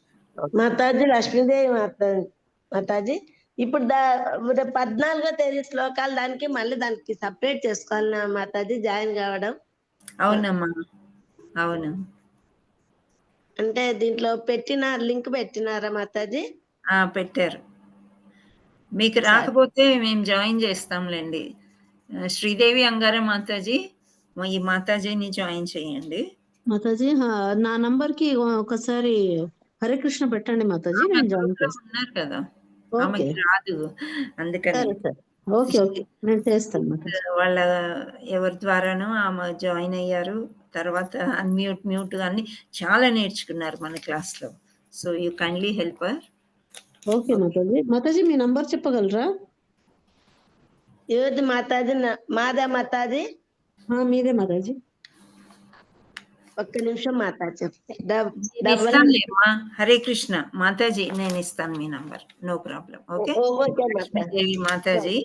మాతాజీ లక్ష్మీదేవి మాతాజీ ఇప్పుడు 14వ తేదీ శ్లోకాలు దానికి సపరేట్ చేసుకోవాలి మాతాజీ జాయిన్ కావడం. అవునమ్మా, అవును. అంటే దీంట్లో లింక్ పెట్టినారా మాతాజీ? పెట్టారు. మీకు రాకపోతే మేము జాయిన్ చేస్తాంలేండి. శ్రీదేవి అంగారా మాతాజీ, ఈ మాతాజీని జాయిన్ చేయండి. మాతాజీ నా నంబర్ కి ఒకసారి హరే కృష్ణ పెట్టండి మాతాజీ, నేను జాయిన్ చేస్తాను. ఉన్నారు కదా, ఆమెకి రాదు, అందుకని ఓకే నేను చేస్తాను. వాళ్ళ ఎవరి ద్వారానో ఆమె జాయిన్ అయ్యారు. తర్వాత అన్మ్యూట్ అన్ని చాలా నేర్చుకున్నారు మన క్లాస్ లో. So you kindly help her. Okay Mataji me number చెప్పగలరా? ఏది మాతాజీ? మాదా మాతాజీ? మీదే మాతాజీ. ఒక్క నిమిషం మాతాజీ చెప్తే. హరే కృష్ణ మాతాజీ, నేను ఇస్తాను మీ number, no problem. Okay Lakshmidevi Mataji,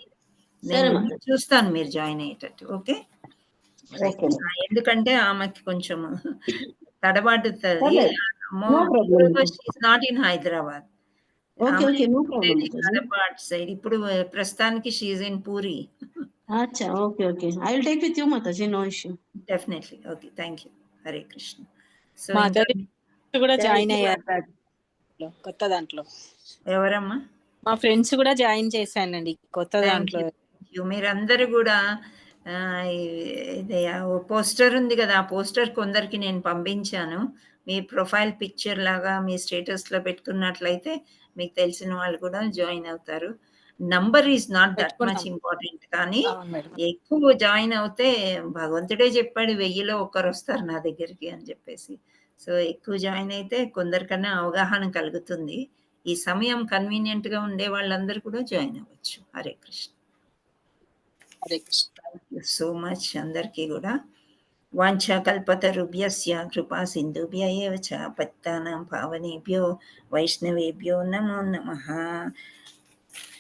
నేను చూస్తాను మీరు జాయిన్ అయ్యేటట్టు. ఓకే, ఎందుకంటే ఆమెకి కొంచెం తడబాటుతుంది. Not in Hyderabad, Hyderabad side. ఇప్పుడు ప్రస్తుతానికి she's in Puri. Okay I will take with you మాతాజీ, no issue. Definitely. Okay, thank you. Hare Krishna. So కూడా జాయిన్ అయ్యారు కొత్త దాంట్లో. ఎవరమ్మా? మా ఫ్రెండ్స్ కూడా జాయిన్ చేశానండి కొత్త దాంట్లో. మీరందరూ కూడా పోస్టర్ ఉంది కదా, ఆ పోస్టర్ కొందరికి నేను పంపించాను. మీ ప్రొఫైల్ పిక్చర్ లాగా మీ స్టేటస్ లో పెట్టుకున్నట్లయితే మీకు తెలిసిన వాళ్ళు కూడా జాయిన్ అవుతారు. Number is not that much important, కానీ ఎక్కువ జాయిన్ అవుతే భగవంతుడే చెప్పాడు 1000లో ఒకరు వస్తారు నా దగ్గరికి అని చెప్పేసి. సో ఎక్కువ జాయిన్ అయితే కొందరికన్నా అవగాహన కలుగుతుంది. ఈ సమయం కన్వీనియంట్ గా ఉండే వాళ్ళందరూ కూడా జాయిన్ అవ్వచ్చు. Hare Krishna. Hare Krishna. Thank you so much అందరికీ కూడా. వాంఛాకల్పతరుభ్యస్య కృపా సింధుభ్య ఏవ చ పతితానాం పావనేభ్యో వైష్ణవేభ్యో నమో నమః.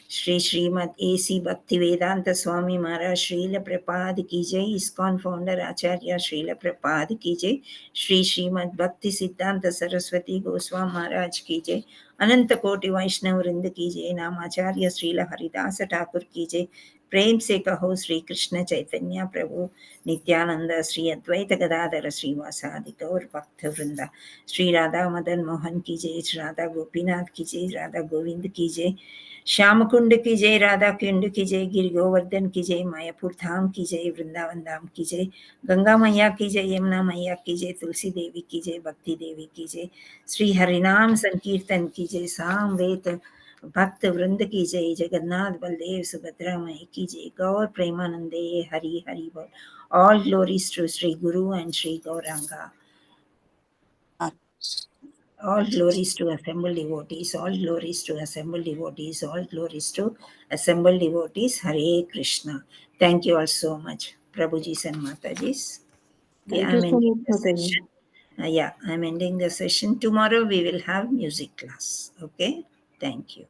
श्री श्रीमद AC भक्ति वेदांत स्वामी महाराज श्रील प्रपाद की जय. इस्कॉन फाउंडर आचार्य श्रील प्रपाद की जय. श्री श्रीमद भक्ति सिद्धांत सरस्वती गोस्वामी महाराज की जय. अनंत कोटि वैष्णव वृंद की जय. नामाचार्य श्रील हरिदास ठाकुर की जय. प्रेम से कहो श्री कृष्ण चैतन्य प्रभु नित्यानंद श्री अद्वैत गदाधर श्रीवासादि गौर भक्त वृंदा. श्री राधा मदन मोहन की जय. राधा गोपीनाथ की जय. राधा गोविंद की जय. श्याम कुंड की जय. राधा कुंड की जय. गिर गोवर्धन की जय. मायापुर धाम की जय. वृंदावन धाम की जय. गंगा मैया की जय. यमुना मैया की जय. तुलसी देवी की जय. भक्ति देवी की जय. श्री हरिनाम संकीर्तन की जय. सामवेद भक्त वृंद की जय. जगन्नाथ बलदेव सुभद्रा मई की जय. गौर प्रेमानंदे हरि हरि बोल. All glories to Shri Guru and Shri Gauranga. All glories to assembled devotees, all glories to assembled devotees, all glories to assembled devotees. Hare Krishna. Thank you all so much, Prabhujis and Matajis. Thank you so much, Mataji. I'm ending the session. Tomorrow we will have music class. Okay? Thank you.